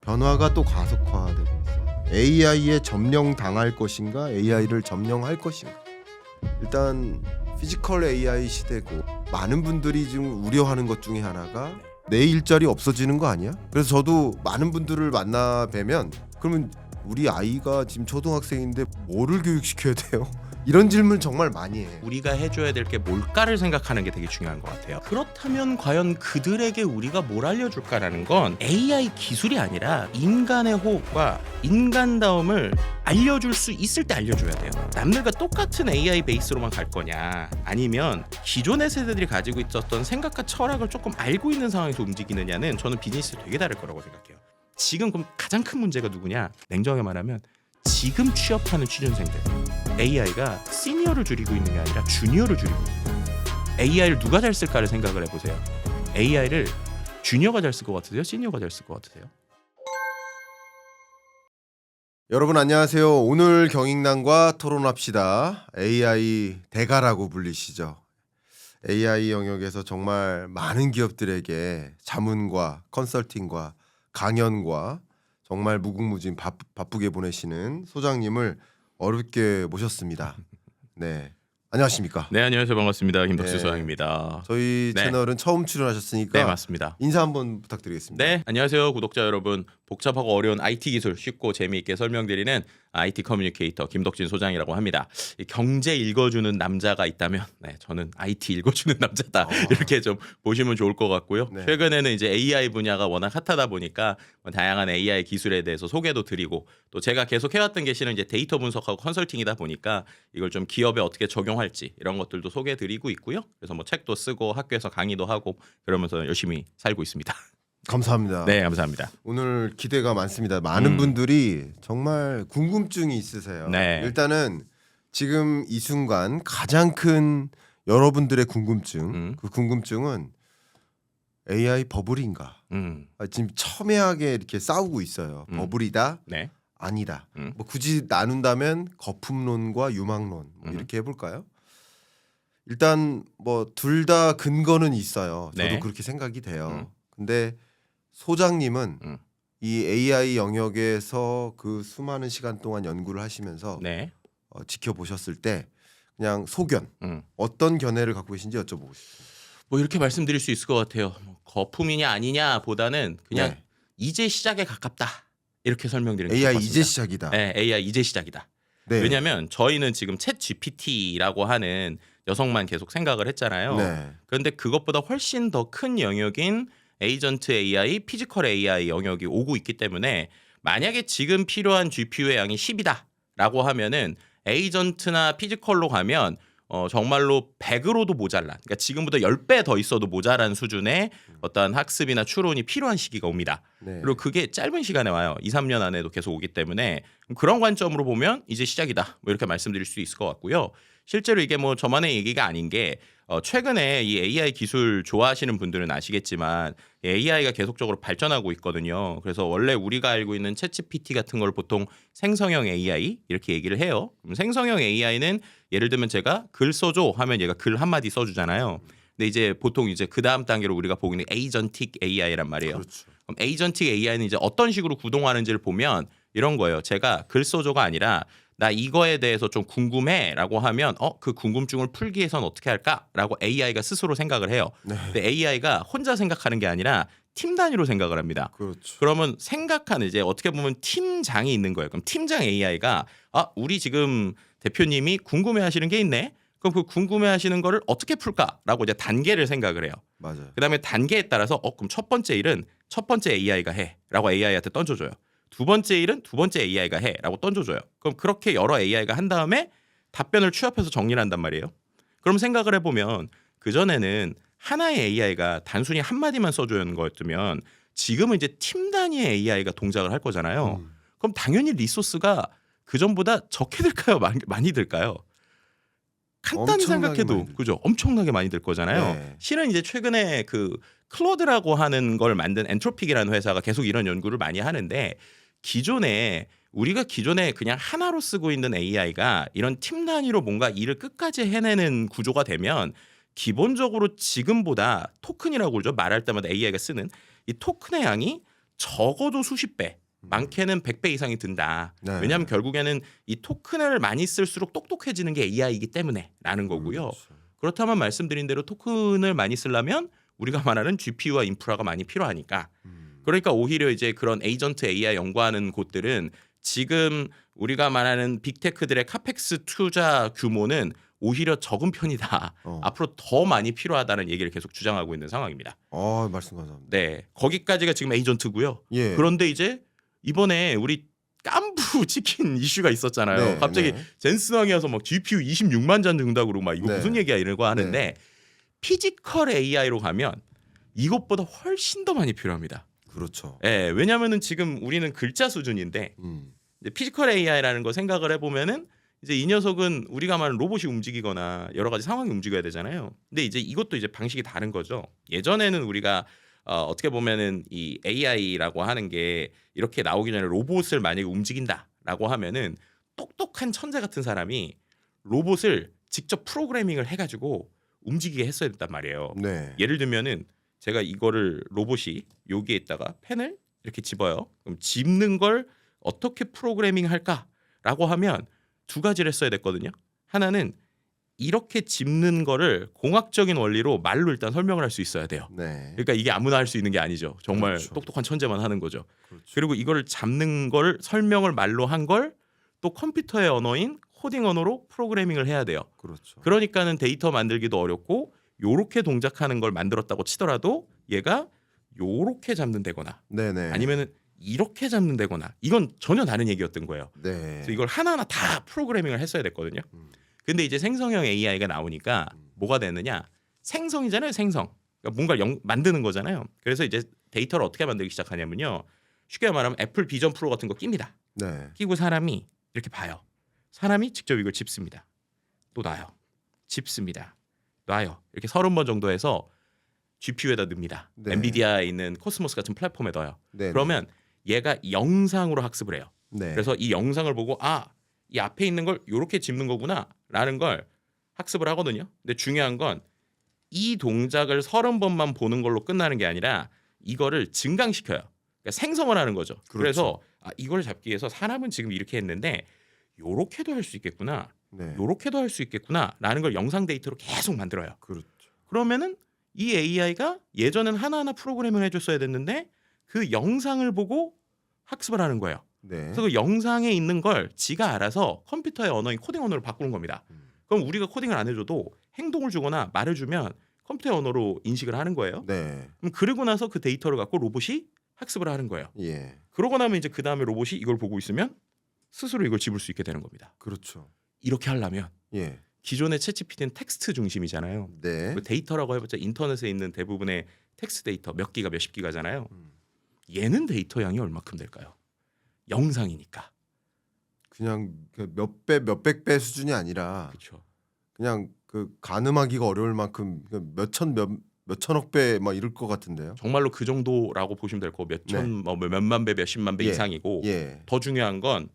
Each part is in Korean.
변화가 또 가속화되고 있어요. AI에 점령당할 것인가, AI를 점령할 것인가. 일단 피지컬 AI 시대고 많은 분들이 지금 우려하는 것 중에 하나가 내 일자리 없어지는 거 아니야? 그래서 저도 많은 분들을 만나 뵈면 그러면 우리 아이가 지금 초등학생인데 뭐를 교육시켜야 돼요? 이런 질문 정말 많이 해. 우리가 해줘야 될 게 뭘까를 생각하는 게 되게 중요한 것 같아요. 그렇다면 과연 그들에게 우리가 뭘 알려줄까라는 건 AI 기술이 아니라 인간의 호흡과 인간다움을 알려줄 수 있을 때 알려줘야 돼요. 남들과 똑같은 AI 베이스로만 갈 거냐, 아니면 기존의 세대들이 가지고 있었던 생각과 철학을 조금 알고 있는 상황에서 움직이느냐는 저는 비즈니스 되게 다를 거라고 생각해요. 지금 그럼 가장 큰 문제가 누구냐? 냉정하게 말하면 지금 취업하는 취준생들, AI가 시니어를 줄이고 있는 게 아니라 주니어를 줄이고 있는 거예요. AI를 누가 잘 쓸까를 생각을 해보세요. AI를 주니어가 잘 쓸 것 같으세요? 시니어가 잘 쓸 것 같으세요? 여러분 안녕하세요. 오늘 경익난과 토론합시다. AI 대가라고 불리시죠. AI 영역에서 정말 많은 기업들에게 자문과 컨설팅과 강연과 정말 무궁무진 바쁘게 보내시는 소장님을 어렵게 모셨습니다. 네, 안녕하십니까? 네, 안녕하세요. 반갑습니다. 김덕수 네. 소장입니다. 저희 네. 채널은 처음 출연하셨으니까 네, 맞습니다. 인사 한번 부탁드리겠습니다. 네, 안녕하세요. 구독자 여러분. 복잡하고 어려운 IT 기술 쉽고 재미있게 설명드리는 IT 커뮤니케이터 김덕진 소장이라고 합니다. 이 경제 읽어주는 남자가 있다면 저는 IT 읽어주는 남자다. 이렇게 좀 보시면 좋을 것 같고요. 네. 최근에는 이제 AI 분야가 워낙 핫하다 보니까 다양한 AI 기술에 대해서 소개도 드리고, 또 제가 계속 해왔던 게 실은 이제 데이터 분석하고 컨설팅이다 보니까 이걸 좀 기업에 어떻게 적용할지 이런 것들도 소개드리고 있고요. 그래서 뭐 책도 쓰고 학교에서 강의도 하고 그러면서 열심히 살고 있습니다. 감사합니다. 네, 감사합니다. 오늘 기대가 많습니다. 많은 분들이 정말 궁금증이 있으세요. 네. 일단은 지금 이 순간 가장 큰 여러분들의 궁금증, 그 궁금증은 AI 버블인가? 지금 첨예하게 이렇게 싸우고 있어요. 버블이다, 네. 아니다. 뭐 굳이 나눈다면 거품론과 유망론 뭐 이렇게 해볼까요? 일단 뭐 둘 다 근거는 있어요. 저도 네. 그렇게 생각이 돼요. 근데 소장님은 이 AI 영역에서 그 수많은 시간 동안 연구를 하시면서 네. 지켜보셨을 때 그냥 소견 어떤 견해를 갖고 계신지 여쭤보고 싶습니다. 뭐 이렇게 말씀드릴 수 있을 것 같아요. 뭐 거품이냐 아니냐보다는 그냥 네. 이제 시작에 가깝다. 이렇게 설명드리는 게 AI 좋을 것 이제 같습니다. 시작이다. 네, AI 이제 시작이다. 네. 왜냐하면 저희는 지금 챗 GPT라고 하는 녀석만 계속 생각을 했잖아요. 네. 그런데 그것보다 훨씬 더 큰 영역인 에이전트 AI, 피지컬 AI 영역이 오고 있기 때문에 만약에 지금 필요한 GPU의 양이 10이다라고 하면은 에이전트나 피지컬로 가면 정말로 100으로도 모자란, 그러니까 지금보다 10배 더 있어도 모자란 수준의 어떤 학습이나 추론이 필요한 시기가 옵니다. 네. 그리고 그게 짧은 시간에 와요. 2, 3년 안에도 계속 오기 때문에 그런 관점으로 보면 이제 시작이다. 뭐 이렇게 말씀드릴 수 있을 것 같고요. 실제로 이게 뭐 저만의 얘기가 아닌 게 최근에 이 AI 기술 좋아하시는 분들은 아시겠지만 AI가 계속적으로 발전하고 있거든요. 그래서 원래 우리가 알고 있는 챗GPT 같은 걸 보통 생성형 AI 이렇게 얘기를 해요. 생성형 AI는 예를 들면 제가 글 써줘 하면 얘가 글 한마디 써주잖아요. 근데 이제 보통 이제 그 다음 단계로 우리가 보고 있는 에이전틱 AI란 말이에요. 그렇죠. 그럼 에이전틱 AI는 이제 어떤 식으로 구동하는지를 보면 이런 거예요. 제가 글 써줘가 아니라 나 이거에 대해서 좀 궁금해라고 하면 그 궁금증을 풀기 위해서는 어떻게 할까라고 AI가 스스로 생각을 해요. 네. 근데 AI가 혼자 생각하는 게 아니라 팀 단위로 생각을 합니다. 그렇죠. 그러면 생각하는 이제 어떻게 보면 팀장이 있는 거예요. 그럼 팀장 AI가 우리 지금 대표님이 궁금해하시는 게 있네. 그럼 그 궁금해하시는 거를 어떻게 풀까라고 이제 단계를 생각을 해요. 맞아요. 그다음에 단계에 따라서 그럼 첫 번째 일은 첫 번째 AI가 해라고 AI한테 던져줘요. 두 번째 일은 두 번째 AI가 해라고 던져줘요. 그럼 그렇게 여러 AI가 한 다음에 답변을 취합해서 정리를 한단 말이에요. 그럼 생각을 해보면 그전에는 하나의 AI가 단순히 한마디만 써주는 거였으면 지금은 이제 팀 단위의 AI가 동작을 할 거잖아요. 그럼 당연히 리소스가 그전보다 적게 들까요? 많이 들까요? 간단히 엄청나게 생각해도 많이 들죠. 그죠? 엄청나게 많이 들 거잖아요. 네. 실은 이제 최근에 그 클로드라고 하는 걸 만든 엔트로픽이라는 회사가 계속 이런 연구를 많이 하는데 우리가 기존에 그냥 하나로 쓰고 있는 AI가 이런 팀 단위로 뭔가 일을 끝까지 해내는 구조가 되면 기본적으로 지금보다 토큰이라고 그러죠. 말할 때마다 AI가 쓰는 이 토큰의 양이 적어도 수십 배, 많게는 100배 이상이 든다. 네. 왜냐하면 결국에는 이 토큰을 많이 쓸수록 똑똑해지는 게 AI이기 때문에라는 거고요. 그렇죠. 그렇다면 말씀드린 대로 토큰을 많이 쓰려면 우리가 말하는 GPU와 인프라가 많이 필요하니까. 그러니까 오히려 이제 그런 에이전트 AI 연구하는 곳들은 지금 우리가 말하는 빅테크들의 카펙스 투자 규모는 오히려 적은 편이다. 앞으로 더 많이 필요하다는 얘기를 계속 주장하고 있는 상황입니다. 말씀 감사합니다. 네, 거기까지가 지금 에이전트고요. 예. 그런데 이제 이번에 우리 깐부 치킨 이슈가 있었잖아요. 네, 갑자기 네. 젠슨왕이 와서 막 GPU 26만 잔 준다고 그러고 막 이거 네. 무슨 얘기야 이러고 하는데 피지컬 AI로 가면 이것보다 훨씬 더 많이 필요합니다. 그렇죠. 예, 왜냐면은 지금 우리는 글자 수준인데 이제 피지컬 AI라는 거 생각을 해보면은 이제 이 녀석은 우리가 말하는 로봇이 움직이거나 여러 가지 상황이 움직여야 되잖아요. 근데 이제 이것도 이제 방식이 다른 거죠. 예전에는 우리가 어떻게 보면은 이 AI라고 하는 게 이렇게 나오기 전에 로봇을 만약에 움직인다라고 하면은 똑똑한 천재 같은 사람이 로봇을 직접 프로그래밍을 해가지고 움직이게 했어야 됐단 말이에요. 네. 예를 들면은 제가 이거를 로봇이 여기에 있다가 펜을 이렇게 집어요. 그럼 집는 걸 어떻게 프로그래밍 할까라고 하면 두 가지를 했어야 됐거든요. 하나는 이렇게 집는 거를 공학적인 원리로 말로 일단 설명을 할 수 있어야 돼요. 네. 그러니까 이게 아무나 할 수 있는 게 아니죠. 정말 그렇죠. 똑똑한 천재만 하는 거죠. 그렇죠. 그리고 이거를 잡는 걸 설명을 말로 한 걸 또 컴퓨터의 언어인 코딩 언어로 프로그래밍을 해야 돼요. 그렇죠. 그러니까는 데이터 만들기도 어렵고 요렇게 동작하는 걸 만들었다고 치더라도 얘가 요렇게 잡는다거나 네네. 아니면은 이렇게 잡는다거나 이건 전혀 다른 얘기였던 거예요. 네. 그래서 이걸 하나하나 다 프로그래밍을 했어야 됐거든요. 근데 이제 생성형 AI가 나오니까 뭐가 되느냐? 생성이잖아요, 생성. 그러니까 뭔가 만드는 거잖아요. 그래서 이제 데이터를 어떻게 만들기 시작하냐면요. 쉽게 말하면 애플 비전 프로 같은 거 낍니다. 네. 끼고 사람이 이렇게 봐요. 사람이 직접 이걸 짚습니다. 또 놔요. 짚습니다. 놔요. 이렇게 30번 정도 해서 GPU에다 넣습니다. 네. 엔비디아에 있는 코스모스 같은 플랫폼에 넣어요. 네. 그러면 얘가 영상으로 학습을 해요. 네. 그래서 이 영상을 보고 이 앞에 있는 걸 이렇게 짚는 거구나라는 걸 학습을 하거든요. 근데 중요한 건 이 동작을 30번만 보는 걸로 끝나는 게 아니라 이거를 증강시켜요. 그러니까 생성을 하는 거죠. 그렇죠. 그래서 이걸 잡기 위해서 사람은 지금 이렇게 했는데 요렇게도 할 수 있겠구나. 네. 요렇게도 할 수 있겠구나라는 걸 영상 데이터로 계속 만들어요. 그렇죠. 그러면은 이 AI가 예전엔 하나하나 프로그래밍을 해줬어야 됐는데 그 영상을 보고 학습을 하는 거예요. 네. 그래서 그 영상에 있는 걸 지가 알아서 컴퓨터의 언어인 코딩 언어로 바꾸는 겁니다. 그럼 우리가 코딩을 안 해줘도 행동을 주거나 말을 주면 컴퓨터의 언어로 인식을 하는 거예요. 네. 그럼 그러고 나서 그 데이터를 갖고 로봇이 학습을 하는 거예요. 예. 그러고 나면 이제 그 다음에 로봇이 이걸 보고 있으면 스스로 이걸 집을 수 있게 되는 겁니다. 그렇죠. 이렇게 하려면 예. 기존의 챗GPT는 텍스트 중심이잖아요. 네. 그 데이터라고 해봤자 인터넷에 있는 대부분의 텍스트 데이터 몇 기가 몇십 기가잖아요. 얘는 데이터 양이 얼마큼 될까요? 영상이니까. 그냥 몇 배, 몇백 배 수준이 아니라 그렇죠. 그냥 그 가늠하기가 어려울 만큼 몇천억 배 막 이럴 것 같은데요. 정말로 그 정도라고 보시면 될 거고 몇천, 몇만 배, 몇십만 배 예. 이상이고 예. 더 중요한 건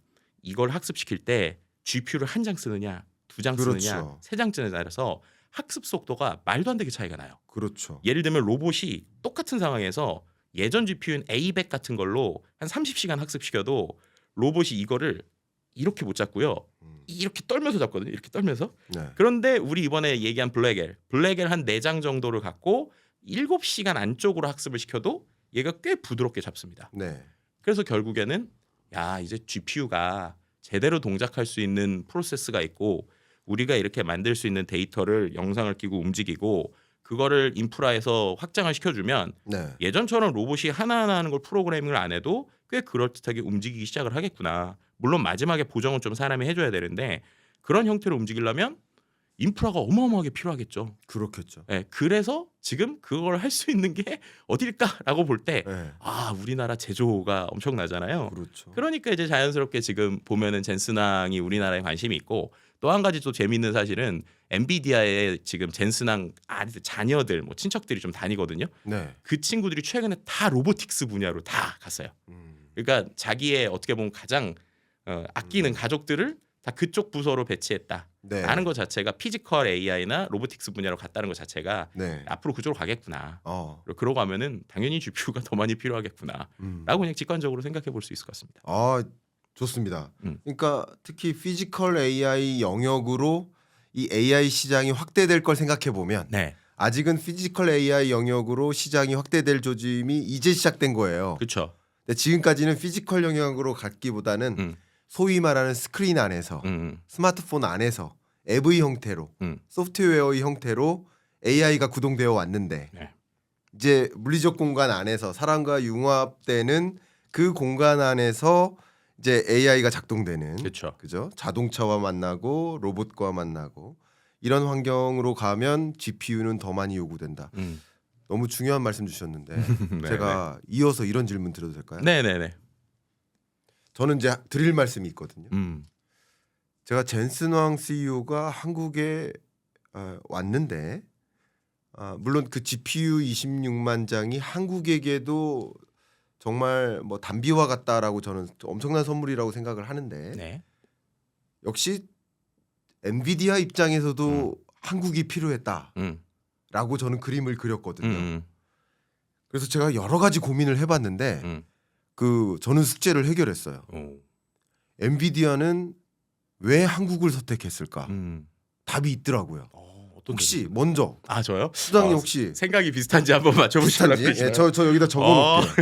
이걸 학습시킬 때 GPU를 한 장 쓰느냐, 두 장 쓰느냐, 그렇죠. 세 장쯤에 따라서 학습 속도가 말도 안 되게 차이가 나요. 그렇죠. 예를 들면 로봇이 똑같은 상황에서 예전 GPU인 A100 같은 걸로 한 30시간 학습시켜도 로봇이 이거를 이렇게 못 잡고요. 이렇게 떨면서 잡거든요. 이렇게 떨면서. 네. 그런데 우리 이번에 얘기한 블랙엘 한 4장 정도를 갖고 7시간 안쪽으로 학습을 시켜도 얘가 꽤 부드럽게 잡습니다. 네. 그래서 결국에는 이제 GPU가 제대로 동작할 수 있는 프로세스가 있고 우리가 이렇게 만들 수 있는 데이터를 영상을 끼고 움직이고 그거를 인프라에서 확장을 시켜주면 네. 예전처럼 로봇이 하나하나 하는 걸 프로그래밍을 안 해도 꽤 그럴듯하게 움직이기 시작을 하겠구나. 물론 마지막에 보정은 좀 사람이 해줘야 되는데 그런 형태로 움직이려면 인프라가 어마어마하게 필요하겠죠. 그렇겠죠. 네, 그래서 지금 그걸 할 수 있는 게 어딜까라고 볼 때 네. 우리나라 제조가 엄청나잖아요. 그렇죠. 그러니까 이제 자연스럽게 지금 보면은 젠슨왕이 우리나라에 관심이 있고 또 한 가지 또 재미있는 사실은 엔비디아에 지금 젠슨왕 자녀들 친척들이 좀 다니거든요. 네. 그 친구들이 최근에 다 로보틱스 분야로 다 갔어요. 그러니까 자기의 어떻게 보면 가장 아끼는 가족들을 다 그쪽 부서로 배치했다. 네. 라는 것 자체가 피지컬 AI나 로보틱스 분야로 갔다는 것 자체가 네. 앞으로 그쪽으로 가겠구나. 어. 그러고 가면은 당연히 GPU가 더 많이 필요하겠구나. 라고 그냥 직관적으로 생각해 볼 수 있을 것 같습니다. 아, 좋습니다. 음. 그러니까 특히 피지컬 AI 영역으로 이 AI 시장이 확대될 걸 생각해 보면 네. 아직은 피지컬 AI 영역으로 시장이 확대될 조짐이 이제 시작된 거예요. 그렇죠. 근데 지금까지는 피지컬 영역으로 갔기보다는 소위 말하는 스크린 안에서 스마트폰 안에서 앱의 형태로 소프트웨어의 형태로 AI가 구동되어 왔는데 네. 이제 물리적 공간 안에서 사람과 융합되는 그 공간 안에서 이제 AI가 작동되는 그렇죠. 그죠? 자동차와 만나고 로봇과 만나고 이런 환경으로 가면 GPU는 더 많이 요구된다. 너무 중요한 말씀 주셨는데 네, 제가 이어서 이런 질문 드려도 될까요? 네네네. 저는 이제 드릴 말씀이 있거든요. 음. 제가 젠슨 왕 CEO가 한국에 왔는데 물론 그 GPU 26만 장이 한국에게도 정말 뭐 단비와 같다라고 저는 엄청난 선물이라고 생각을 하는데 네. 역시 엔비디아 입장에서도 한국이 필요했다라고 저는 그림을 그렸거든요. 그래서 제가 여러 가지 고민을 해봤는데 그 저는 숙제를 해결했어요. 엔비디아는 왜 한국을 선택했을까? 답이 있더라고요. 혹시 먼저 저요? 수장님 혹시 생각이 비슷한지 한번 맞춰보시라고 비슷한지? 예, 저 여기다 적어놓을게요.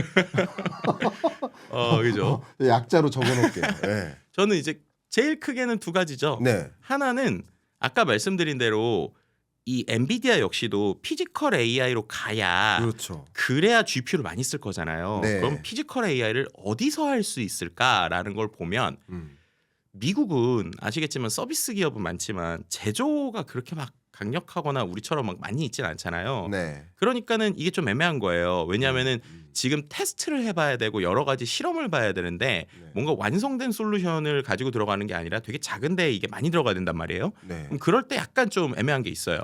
그죠. 약자로 적어놓을게요. 네. 저는 이제 제일 크게는 두 가지죠. 네. 하나는 아까 말씀드린 대로 이 엔비디아 역시도 피지컬 AI로 가야 그렇죠. 그래야 GPU를 많이 쓸 거잖아요. 네. 그럼 피지컬 AI를 어디서 할 수 있을까라는 걸 보면 미국은 아시겠지만 서비스 기업은 많지만 제조가 그렇게 막 강력하거나 우리처럼 막 많이 있진 않잖아요. 네. 그러니까는 이게 좀 애매한 거예요. 왜냐하면은 지금 테스트를 해봐야 되고 여러 가지 실험을 봐야 되는데 뭔가 완성된 솔루션을 가지고 들어가는 게 아니라 되게 작은데 이게 많이 들어가야 된단 말이에요. 네. 그럼 그럴 때 약간 좀 애매한 게 있어요.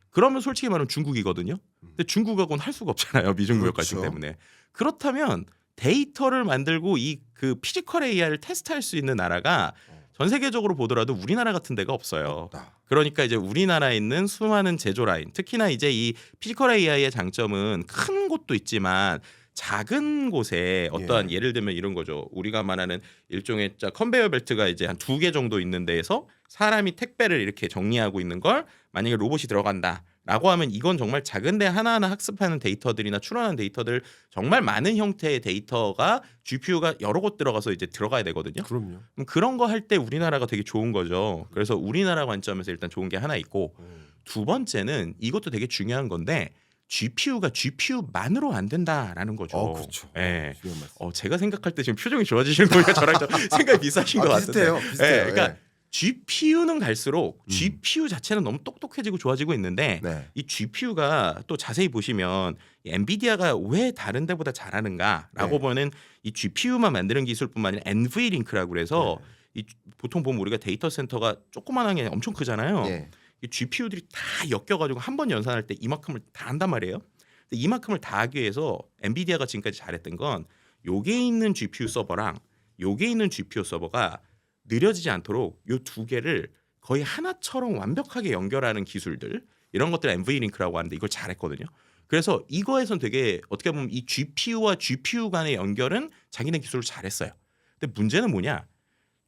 그러면 솔직히 말하면 중국이거든요. 근데 중국하고는 할 수가 없잖아요. 미중 무역 갈등 그렇죠. 때문에. 그렇다면 데이터를 만들고 이 그 피지컬 AI를 테스트할 수 있는 나라가 전 세계적으로 보더라도 우리나라 같은 데가 없어요. 없다. 그러니까 이제 우리나라에 있는 수많은 제조 라인, 특히나 이제 이 피지컬 AI의 장점은 큰 곳도 있지만 작은 곳에 어떠한 예를 들면 이런 거죠. 우리가 말하는 일종의 컨베이어 벨트가 이제 한 2개 정도 있는 데에서 사람이 택배를 이렇게 정리하고 있는 걸 만약에 로봇이 들어간다라고 하면 이건 정말 작은데 하나하나 학습하는 데이터들이나 추론하는 데이터들 정말 많은 형태의 데이터가 GPU가 여러 곳 들어가서 이제 들어가야 되거든요. 그럼요. 그럼 그런 거 할 때 우리나라가 되게 좋은 거죠. 그래서 우리나라 관점에서 일단 좋은 게 하나 있고 두 번째는 이것도 되게 중요한 건데 GPU가 GPU만으로 안 된다라는 거죠. 그렇죠. 예. 중요한 말씀. 제가 생각할 때 지금 표정이 좋아지시는 거니까 저랑 좀 생각이 비슷하신 것 같은데. 비슷해요. 그러니까 예. GPU는 갈수록 GPU 자체는 너무 똑똑해지고 좋아지고 있는데 네. 이 GPU가 또 자세히 보시면 엔비디아가 왜 다른 데보다 잘하는가라고 네. 보면 이 GPU만 만드는 기술뿐만 아니라 NVLin크라고 그래서 이 보통 보면 우리가 데이터 센터가 조그만한 게 엄청 크잖아요. 예. 이 GPU들이 다 엮여가지고 한 번 연산할 때 이만큼을 다 한단 말이에요. 근데 이만큼을 다 하기 위해서 엔비디아가 지금까지 잘했던 건 요게 있는 GPU 서버랑 요게 있는 GPU 서버가 느려지지 않도록 요 두 개를 거의 하나처럼 완벽하게 연결하는 기술들 이런 것들 NVLin크라고 하는데 이걸 잘했거든요. 그래서 이거에선 되게 어떻게 보면 이 GPU와 GPU 간의 연결은 자기네 기술을 잘했어요. 근데 문제는 뭐냐?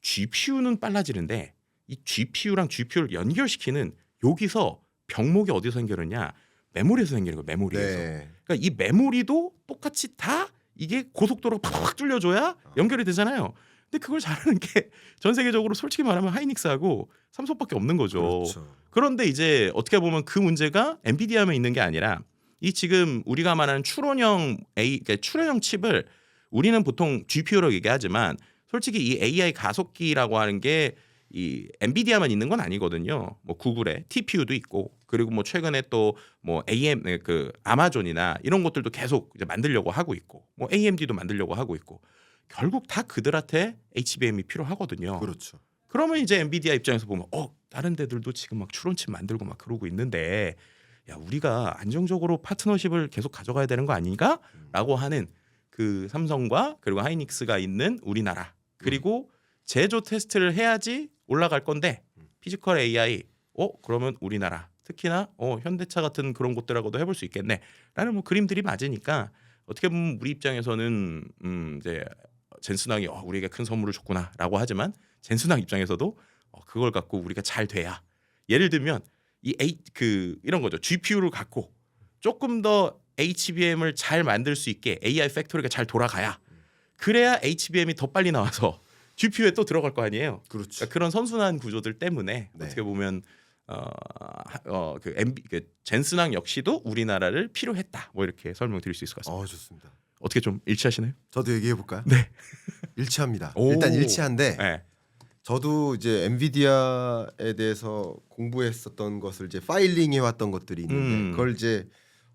GPU는 빨라지는데 이 GPU랑 GPU를 연결시키는 여기서 병목이 어디서 생기느냐? 메모리에서 생기는 거예요. 메모리에서. 네. 그러니까 이 메모리도 똑같이 다 이게 고속도로가 팍팍 뚫려줘야 연결이 되잖아요. 근데 그걸 잘하는 게 전 세계적으로 솔직히 말하면 하이닉스하고 삼성밖에 없는 거죠. 그렇죠. 그런데 이제 어떻게 보면 그 문제가 엔비디아만 있는 게 아니라 이 지금 우리가 말하는 추론형 그러니까 추론형 칩을 우리는 보통 GPU라고 얘기하지만 솔직히 이 AI 가속기라고 하는 게 이 엔비디아만 있는 건 아니거든요. 뭐 구글에 TPU도 있고 그리고 뭐 최근에 또 뭐 그 아마존이나 이런 것들도 계속 이제 만들려고 하고 있고 뭐 AMD도 만들려고 하고 있고 결국 다 그들한테 HBM이 필요하거든요. 그렇죠. 그러면 이제 엔비디아 입장에서 보면 다른 데들도 지금 막 추론칩 만들고 막 그러고 있는데 야 우리가 안정적으로 파트너십을 계속 가져가야 되는 거 아닌가라고 하는 그 삼성과 그리고 하이닉스가 있는 우리나라 그리고 제조 테스트를 해야지 올라갈 건데 피지컬 AI 그러면 우리나라 특히나 현대차 같은 그런 곳들하고도 해볼 수 있겠네라는 뭐 그림들이 맞으니까 어떻게 보면 우리 입장에서는 이제 젠슨왕이 우리에게 큰 선물을 줬구나라고 하지만 젠슨왕 입장에서도 그걸 갖고 우리가 잘 돼야 예를 들면 이런 거죠. GPU를 갖고 조금 더 HBM을 잘 만들 수 있게 AI 팩토리가 잘 돌아가야 그래야 HBM이 더 빨리 나와서 GPU에 또 들어갈 거 아니에요. 그렇죠. 그러니까 그런 선순환 구조들 때문에 네. 어떻게 보면 젠슨왕 역시도 우리나라를 필요했다. 뭐 이렇게 설명드릴 수 있을 것 같습니다. 좋습니다. 어떻게 좀 일치하시나요? 저도 얘기해 볼까요? 네. 일치합니다. 오. 일단 일치한데 네. 저도 이제 엔비디아에 대해서 공부했었던 것을 이제 파일링해 왔던 것들이 있는데 그걸 이제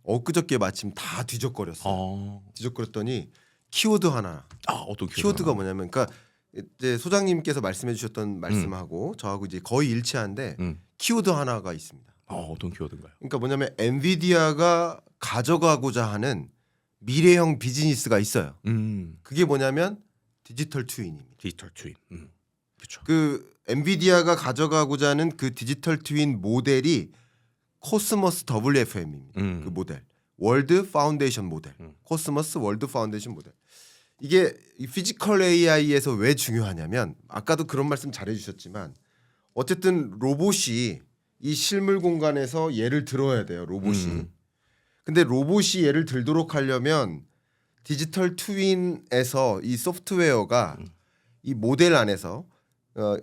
엊그저께 마침 다 뒤적거렸어요. 뒤적거렸더니 키워드 하나. 어떤 키워드가 뭐냐면, 그러니까 이제 소장님께서 말씀해주셨던 말씀하고 저하고 이제 거의 일치한데 키워드 하나가 있습니다. 어떤 키워드인가요? 그러니까 뭐냐면 엔비디아가 가져가고자 하는 미래형 비즈니스가 있어요. 그게 뭐냐면 디지털 트윈입니다. 디지털 트윈. 그렇죠. 그 엔비디아가 가져가고자 하는 그 디지털 트윈 모델이 코스모스 WFM입니다. 그 모델. 월드 파운데이션 모델. 코스모스 월드 파운데이션 모델. 이게 이 피지컬 AI에서 왜 중요하냐면 아까도 그런 말씀 잘해 주셨지만 어쨌든 로봇이 이 실물 공간에서 예를 들어야 돼요. 로봇이. 근데 로봇이 예를 들도록 하려면 디지털 트윈에서 이 소프트웨어가 이 모델 안에서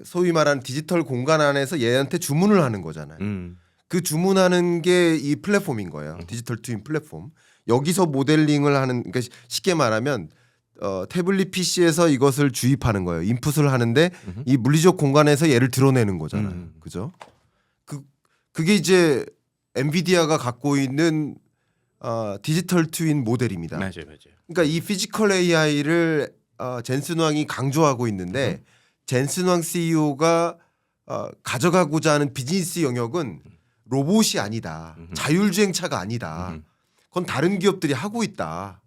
소위 말하는 디지털 공간 안에서 얘한테 주문을 하는 거잖아요. 그 주문하는 게 이 플랫폼인 거예요. 디지털 트윈 플랫폼. 여기서 모델링을 하는, 그러니까 쉽게 말하면 태블릿 PC에서 이것을 주입하는 거예요. 인풋을 하는데 이 물리적 공간에서 얘를 드러내는 거잖아요. 그죠? 그게 이제 엔비디아가 갖고 있는 디지털 트윈 모델입니다. 맞아요. 그러니까 이 피지컬 AI를 젠슨 왕이 강조하고 있는데 젠슨 왕 CEO가 가져가고자 하는 비즈니스 영역은 로봇이 아니다. 자율주행차가 아니다. 그건 다른 기업들이 하고 있다.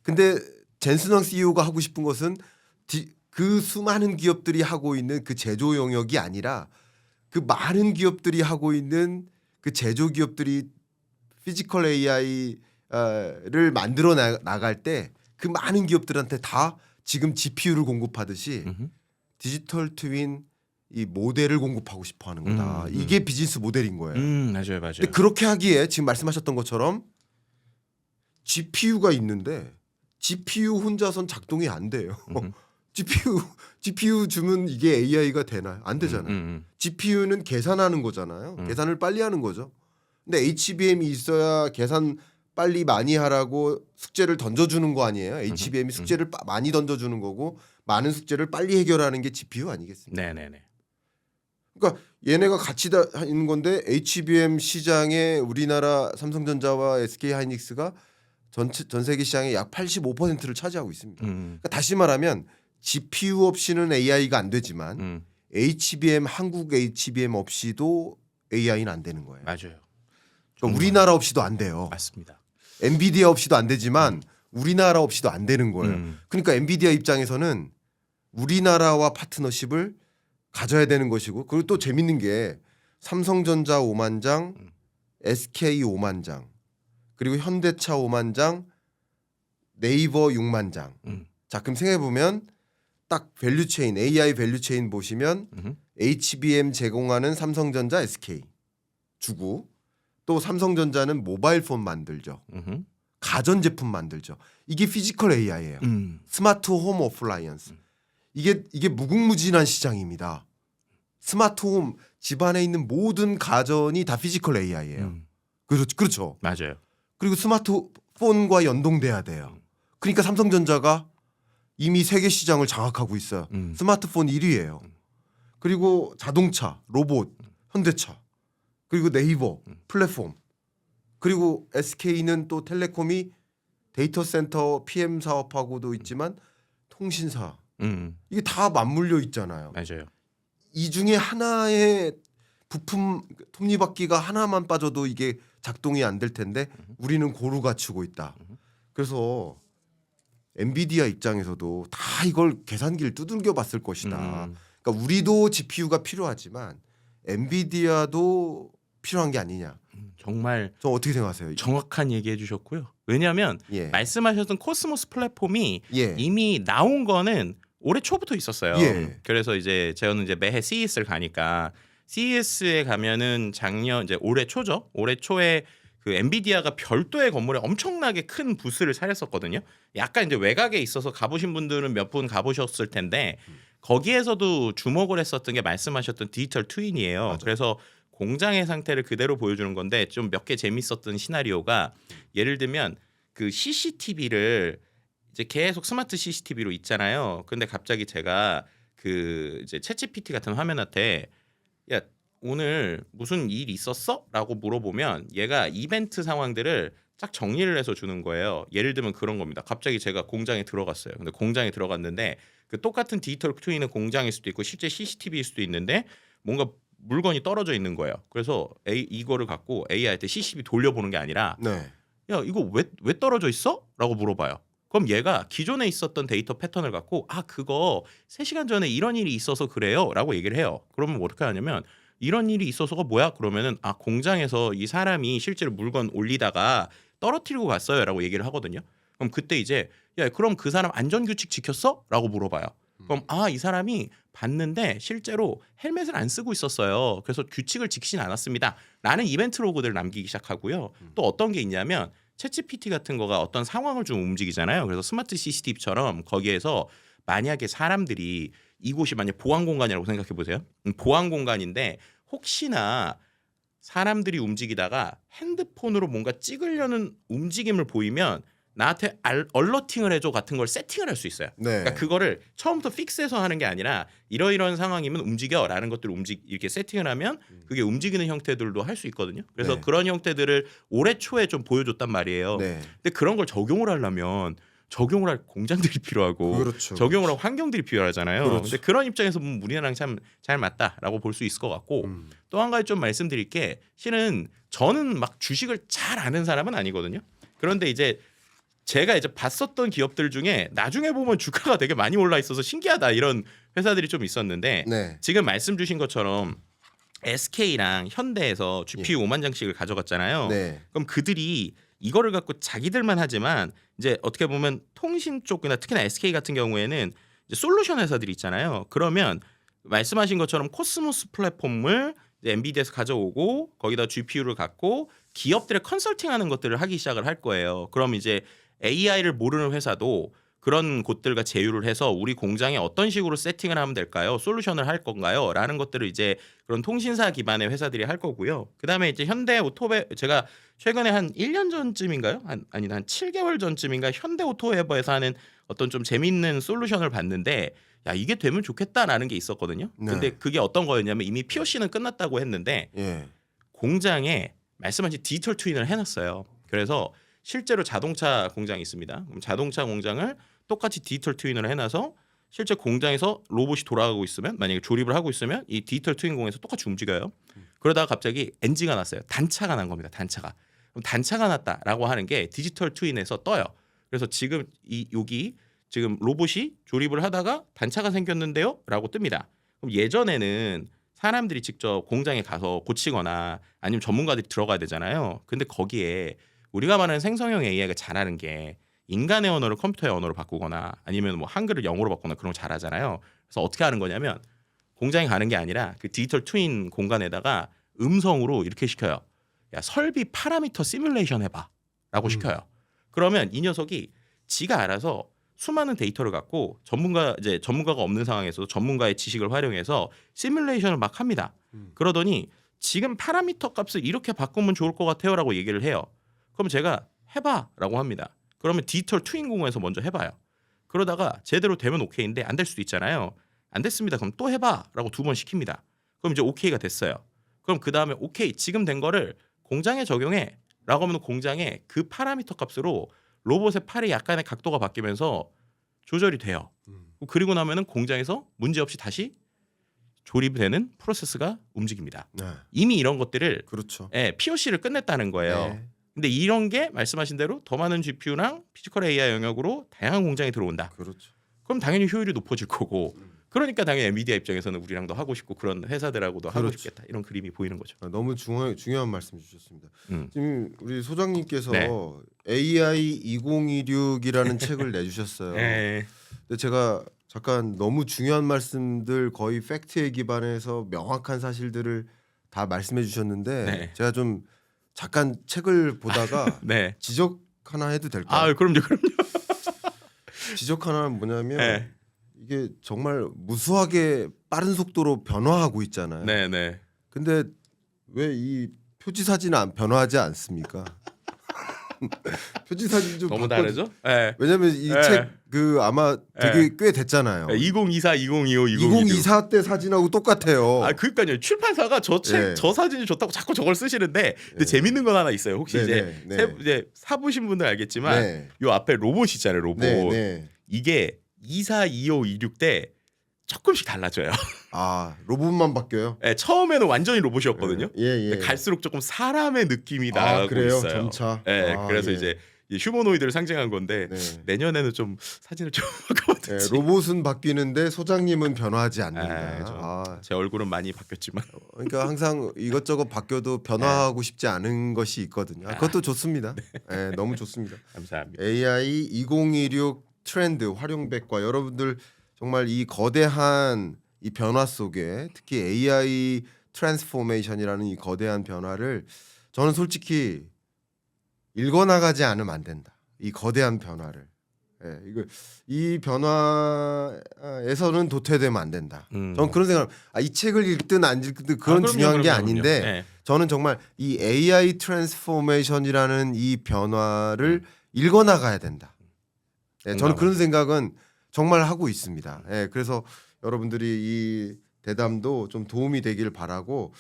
근데 젠슨 왕 CEO가 하고 싶은 것은 그 수많은 기업들이 하고 있는 그 제조 영역이 아니라 그 많은 기업들이 하고 있는 그 제조 기업들이 피지컬 AI를 만들어 나갈 때 그 많은 기업들한테 다 지금 GPU를 공급하듯이 디지털 트윈 이 모델을 공급하고 싶어 하는 거다. 이게 비즈니스 모델인 거예요. 맞아요. 근데 그렇게 하기에 지금 말씀하셨던 것처럼 GPU가 있는데 GPU 혼자선 작동이 안 돼요. GPU 주면 이게 AI가 되나요? 안 되잖아요. GPU는 계산하는 거잖아요. 계산을 빨리 하는 거죠. 근데 HBM이 있어야 계산 빨리 많이 하라고 숙제를 던져주는 거 아니에요? HBM이 숙제를 많이 던져주는 거고 많은 숙제를 빨리 해결하는 게 GPU 아니겠습니까? 네네네. 그러니까 얘네가 같이 다 있는 건데 HBM 시장에 우리나라 삼성전자와 SK하이닉스가 전 세계 시장의 약 85%를 차지하고 있습니다. 그러니까 다시 말하면 GPU 없이는 AI가 안 되지만 HBM 한국 HBM 없이도 AI는 안 되는 거예요. 맞아요. 그러니까 우리나라 없이도 안 돼요. 맞습니다. 엔비디아 없이도 안 되지만 우리나라 없이도 안 되는 거예요. 그러니까 엔비디아 입장에서는 우리나라와 파트너십을 가져야 되는 것이고, 그리고 또 재밌는 게 삼성전자 5만 장, SK 5만 장, 그리고 현대차 5만 장, 네이버 6만 장. 자, 그럼 생각해 보면 딱 밸류체인, AI 밸류체인 보시면 HBM 제공하는 삼성전자, SK 주고, 또 삼성전자는 모바일 폰 만들죠. 가전제품 만들죠. 이게 피지컬 AI예요. 스마트 홈 어플라이언스. 이게 무궁무진한 시장입니다. 스마트 홈, 집안에 있는 모든 가전이 다 피지컬 AI예요. 그렇죠. 맞아요. 그리고 스마트폰과 연동돼야 돼요. 그러니까 삼성전자가 이미 세계 시장을 장악하고 있어요. 스마트폰 1위예요. 그리고 자동차, 로봇, 현대차, 그리고 네이버, 플랫폼, 그리고 SK는 또 텔레콤이 데이터 센터 PM 사업하고도 있지만 통신사, 이게 다 맞물려 있잖아요. 맞아요. 이 중에 하나의 부품 톱니바퀴가 하나만 빠져도 이게 작동이 안 될 텐데 우리는 고루 갖추고 있다. 그래서 엔비디아 입장에서도 다 이걸 계산기를 두들겨 봤을 것이다. 그러니까 우리도 GPU가 필요하지만 엔비디아도 필요한 게 아니냐. 정말 저 어떻게 생각하세요? 정확한 얘기해 주셨고요. 왜냐하면 예. 말씀하셨던 코스모스 플랫폼이 예. 이미 나온 거는 올해 초부터 있었어요. 예. 그래서 이제 저는 이제 매해 CES를 가니까 CES에 가면은 작년 이제 올해 초죠. 올해 초에 그 엔비디아가 별도의 건물에 엄청나게 큰 부스를 차렸었거든요. 약간 이제 외곽에 있어서 가보신 분들은 몇 분 가보셨을 텐데 거기에서도 주목을 했었던 게 말씀하셨던 디지털 트윈이에요. 맞아요. 그래서 공장의 상태를 그대로 보여주는 건데 좀 몇 개 재밌었던 시나리오가 예를 들면 그 CCTV를 이제 계속 스마트 CCTV로 있잖아요. 근데 갑자기 제가 그 이제 챗GPT 같은 화면한테 야 오늘 무슨 일 있었어? 라고 물어보면 얘가 이벤트 상황들을 딱 정리를 해서 주는 거예요. 예를 들면 그런 겁니다. 갑자기 제가 공장에 들어갔어요. 근데 공장에 들어갔는데 그 똑같은 디지털 트윈은 공장일 수도 있고 실제 CCTV일 수도 있는데 뭔가 물건이 떨어져 있는 거예요. 그래서 이거를 갖고 AI한테 CCTV 돌려보는 게 아니라 네. 야 이거 왜 떨어져 있어? 라고 물어봐요. 그럼 얘가 기존에 있었던 데이터 패턴을 갖고 아 그거 3시간 전에 이런 일이 있어서 그래요 라고 얘기를 해요. 그러면 뭐 어떻게 하냐면 이런 일이 있어서가 뭐야? 그러면은 아 공장에서 이 사람이 실제로 물건 올리다가 떨어뜨리고 갔어요 라고 얘기를 하거든요. 그럼 그때 이제 야 그럼 그 사람 안전규칙 지켰어? 라고 물어봐요. 그럼 아 이 사람이 봤는데 실제로 헬멧을 안 쓰고 있었어요. 그래서 규칙을 지키진 않았습니다. 라는 이벤트 로그들을 남기기 시작하고요. 또 어떤 게 있냐면 챗GPT 같은 거가 어떤 상황을 좀 움직이잖아요. 그래서 스마트 CCTV처럼 거기에서 만약에 사람들이 이곳이 만약 보안 공간이라고 생각해 보세요. 보안 공간인데 혹시나 사람들이 움직이다가 핸드폰으로 뭔가 찍으려는 움직임을 보이면 나한테 얼러팅을 해줘 같은 걸 세팅을 할 수 있어요. 네. 그러니까 그거를 처음부터 픽스해서 하는 게 아니라 이러이러한 상황이면 움직여라는 것들을 이렇게 세팅을 하면 그게 움직이는 형태들도 할 수 있거든요. 그래서 네. 그런 형태들을 올해 초에 좀 보여줬단 말이에요. 네. 근데 그런 걸 적용을 하려면 적용을 할 공장들이 필요하고 그렇죠. 적용을 할 환경들이 필요하잖아요. 그렇죠. 근데 그런 입장에서 보면 우리나라랑 참 잘 맞다라고 볼 수 있을 것 같고 또 한 가지 좀 말씀드릴 게 실은 저는 막 주식을 잘 아는 사람은 아니거든요. 그런데 이제 제가 이제 봤었던 기업들 중에 나중에 보면 주가가 되게 많이 올라 있어서 신기하다 이런 회사들이 좀 있었는데 네. 지금 말씀 주신 것처럼 SK랑 현대에서 GPU 5만 장씩을 가져갔잖아요. 네. 그럼 그들이 이거를 갖고 자기들만 하지만 이제 어떻게 보면 통신 쪽이나 특히나 SK 같은 경우에는 이제 솔루션 회사들이 있잖아요. 그러면 말씀하신 것처럼 코스모스 플랫폼을 엔비디아에서 가져오고 거기다 GPU를 갖고 기업들의 컨설팅하는 것들을 하기 시작을 할 거예요. 그럼 이제 AI를 모르는 회사도 그런 곳들과 제휴를 해서 우리 공장에 어떤 식으로 세팅을 하면 될까요? 솔루션을 할 건가요? 라는 것들을 이제 그런 통신사 기반의 회사들이 할 거고요. 그다음에 이제 현대 오토베 제가 최근에 한 1년 전쯤인가요? 한 7개월 전쯤인가 현대 오토웨버에서 하는 어떤 좀 재밌는 솔루션을 봤는데 야 이게 되면 좋겠다라는 게 있었거든요. 네. 근데 그게 어떤 거였냐면 이미 POC는 끝났다고 했는데 예. 공장에 말씀하신 디지털 트윈을 해놨어요. 그래서 실제로 자동차 공장이 있습니다. 그럼 자동차 공장을 똑같이 디지털 트윈을 해놔서 실제 공장에서 로봇이 돌아가고 있으면 만약에 조립을 하고 있으면 이 디지털 트윈 공에서 똑같이 움직여요. 그러다가 갑자기 NG가 났어요. 단차가 난 겁니다. 단차가. 그럼 단차가 났다라고 하는 게 디지털 트윈에서 떠요. 그래서 지금 여기 지금 로봇이 조립을 하다가 단차가 생겼는데요라고 뜹니다. 그럼 예전에는 사람들이 직접 공장에 가서 고치거나 아니면 전문가들이 들어가야 되잖아요. 근데 거기에 우리가 말하는 생성형 AI가 잘하는 게 인간의 언어를 컴퓨터의 언어로 바꾸거나 아니면 뭐 한글을 영어로 바꾸거나 그런 거 잘하잖아요. 그래서 어떻게 하는 거냐면 공장에 가는 게 아니라 그 디지털 트윈 공간에다가 음성으로 이렇게 시켜요. 야 설비 파라미터 시뮬레이션 해봐라고 시켜요. 그러면 이 녀석이 지가 알아서 수많은 데이터를 갖고 전문가가 없는 상황에서도 전문가의 지식을 활용해서 시뮬레이션을 막 합니다. 그러더니 지금 파라미터 값을 이렇게 바꾸면 좋을 것 같아요라고 얘기를 해요. 그럼 제가 해봐라고 합니다. 그러면 디지털 트윈 공원에서 먼저 해봐요. 그러다가 제대로 되면 오케이인데 안 될 수도 있잖아요. 안 됐습니다. 그럼 또 해봐라고 2번 시킵니다. 그럼 이제 오케이가 됐어요. 그럼 그 다음에 오케이 지금 된 거를 공장에 적용해라고 하면 공장에 그 파라미터 값으로 로봇의 팔의 약간의 각도가 바뀌면서 조절이 돼요. 그리고 나면은 공장에서 문제없이 다시 조립되는 프로세스가 움직입니다. 네. 이미 이런 것들을 그렇죠. POC를 끝냈다는 거예요. 네. 근데 이런 게 말씀하신 대로 더 많은 GPU랑 피지컬 AI 영역으로 다양한 공장에 들어온다. 그렇죠. 그럼 당연히 효율이 높아질 거고 그러니까 당연히 엔비디아 입장에서는 우리랑도 하고 싶고 그런 회사들하고도 하고 그렇죠. 싶겠다 이런 그림이 보이는 거죠. 너무 중요한 말씀 주셨습니다. 지금 우리 소장님께서 네. AI 2026이라는 책을 내주셨어요. 네. 근데 제가 잠깐 너무 중요한 말씀들 거의 팩트에 기반해서 명확한 사실들을 다 말씀해 주셨는데 네. 제가 좀 잠깐 책을 보다가 네. 지적 하나 해도 될까요? 아 그럼요. 지적 하나는 뭐냐면 네. 이게 정말 무수하게 빠른 속도로 변화하고 있잖아요. 네, 네. 근데 왜 이 표지 사진은 안 변화하지 않습니까? 표지 사진 좀 너무 바꿔- 다르죠? 네. 왜냐면 이 네. 책 그 아마 되게 꽤 됐잖아요. 2024, 2025, 2024 때 사진하고 똑같아요. 아 그러니까요. 출판사가 저 책 네. 저 사진이 좋다고 자꾸 저걸 쓰시는데 근데 네. 재밌는 건 하나 있어요. 혹시 네, 이제 네, 네. 이제 사보신 분들 알겠지만 네. 요 앞에 로봇 있잖아요. 로봇. 네, 네. 이게 24, 25, 26 때 조금씩 달라져요. 아 로봇만 바뀌어요? 네, 처음에는 완전히 로봇이었거든요. 예, 예. 근데 갈수록 조금 사람의 느낌이 아, 나고 그래요? 있어요. 점차. 네, 아, 그래서 예. 이제 이 휴머노이드를 상징한 건데 네. 내년에는 좀 사진을 좀 네, 바꿔봤든지. 로봇은 바뀌는데 소장님은 변화하지 네, 않는다. 좀. 아, 제 얼굴은 많이 바뀌었지만. 그러니까 항상 이것저것 바뀌어도 변화하고 싶지 않은 것이 있거든요. 그것도 좋습니다. 네, 너무 좋습니다. 감사합니다. AI 2026 트렌드 활용백과 여러분들 정말 이 거대한 이 변화 속에 특히 AI 트랜스포메이션이라는 이 거대한 변화를 저는 솔직히 읽어나가지 않으면 안 된다. 이 거대한 변화를. 예, 이 변화에서는 도태되면 안 된다. 저는 그런 생각. 이 책을 읽든 안 읽든 그건 그럼요, 중요한 게 그럼요. 아닌데 네. 저는 정말 이 AI 트랜스포메이션이라는 이 변화를 읽어나가야 된다. 예, 저는 그런 생각은 정말 하고 있습니다. 예, 그래서 여러분들이 이 대담도 좀 도움이 되길 바라고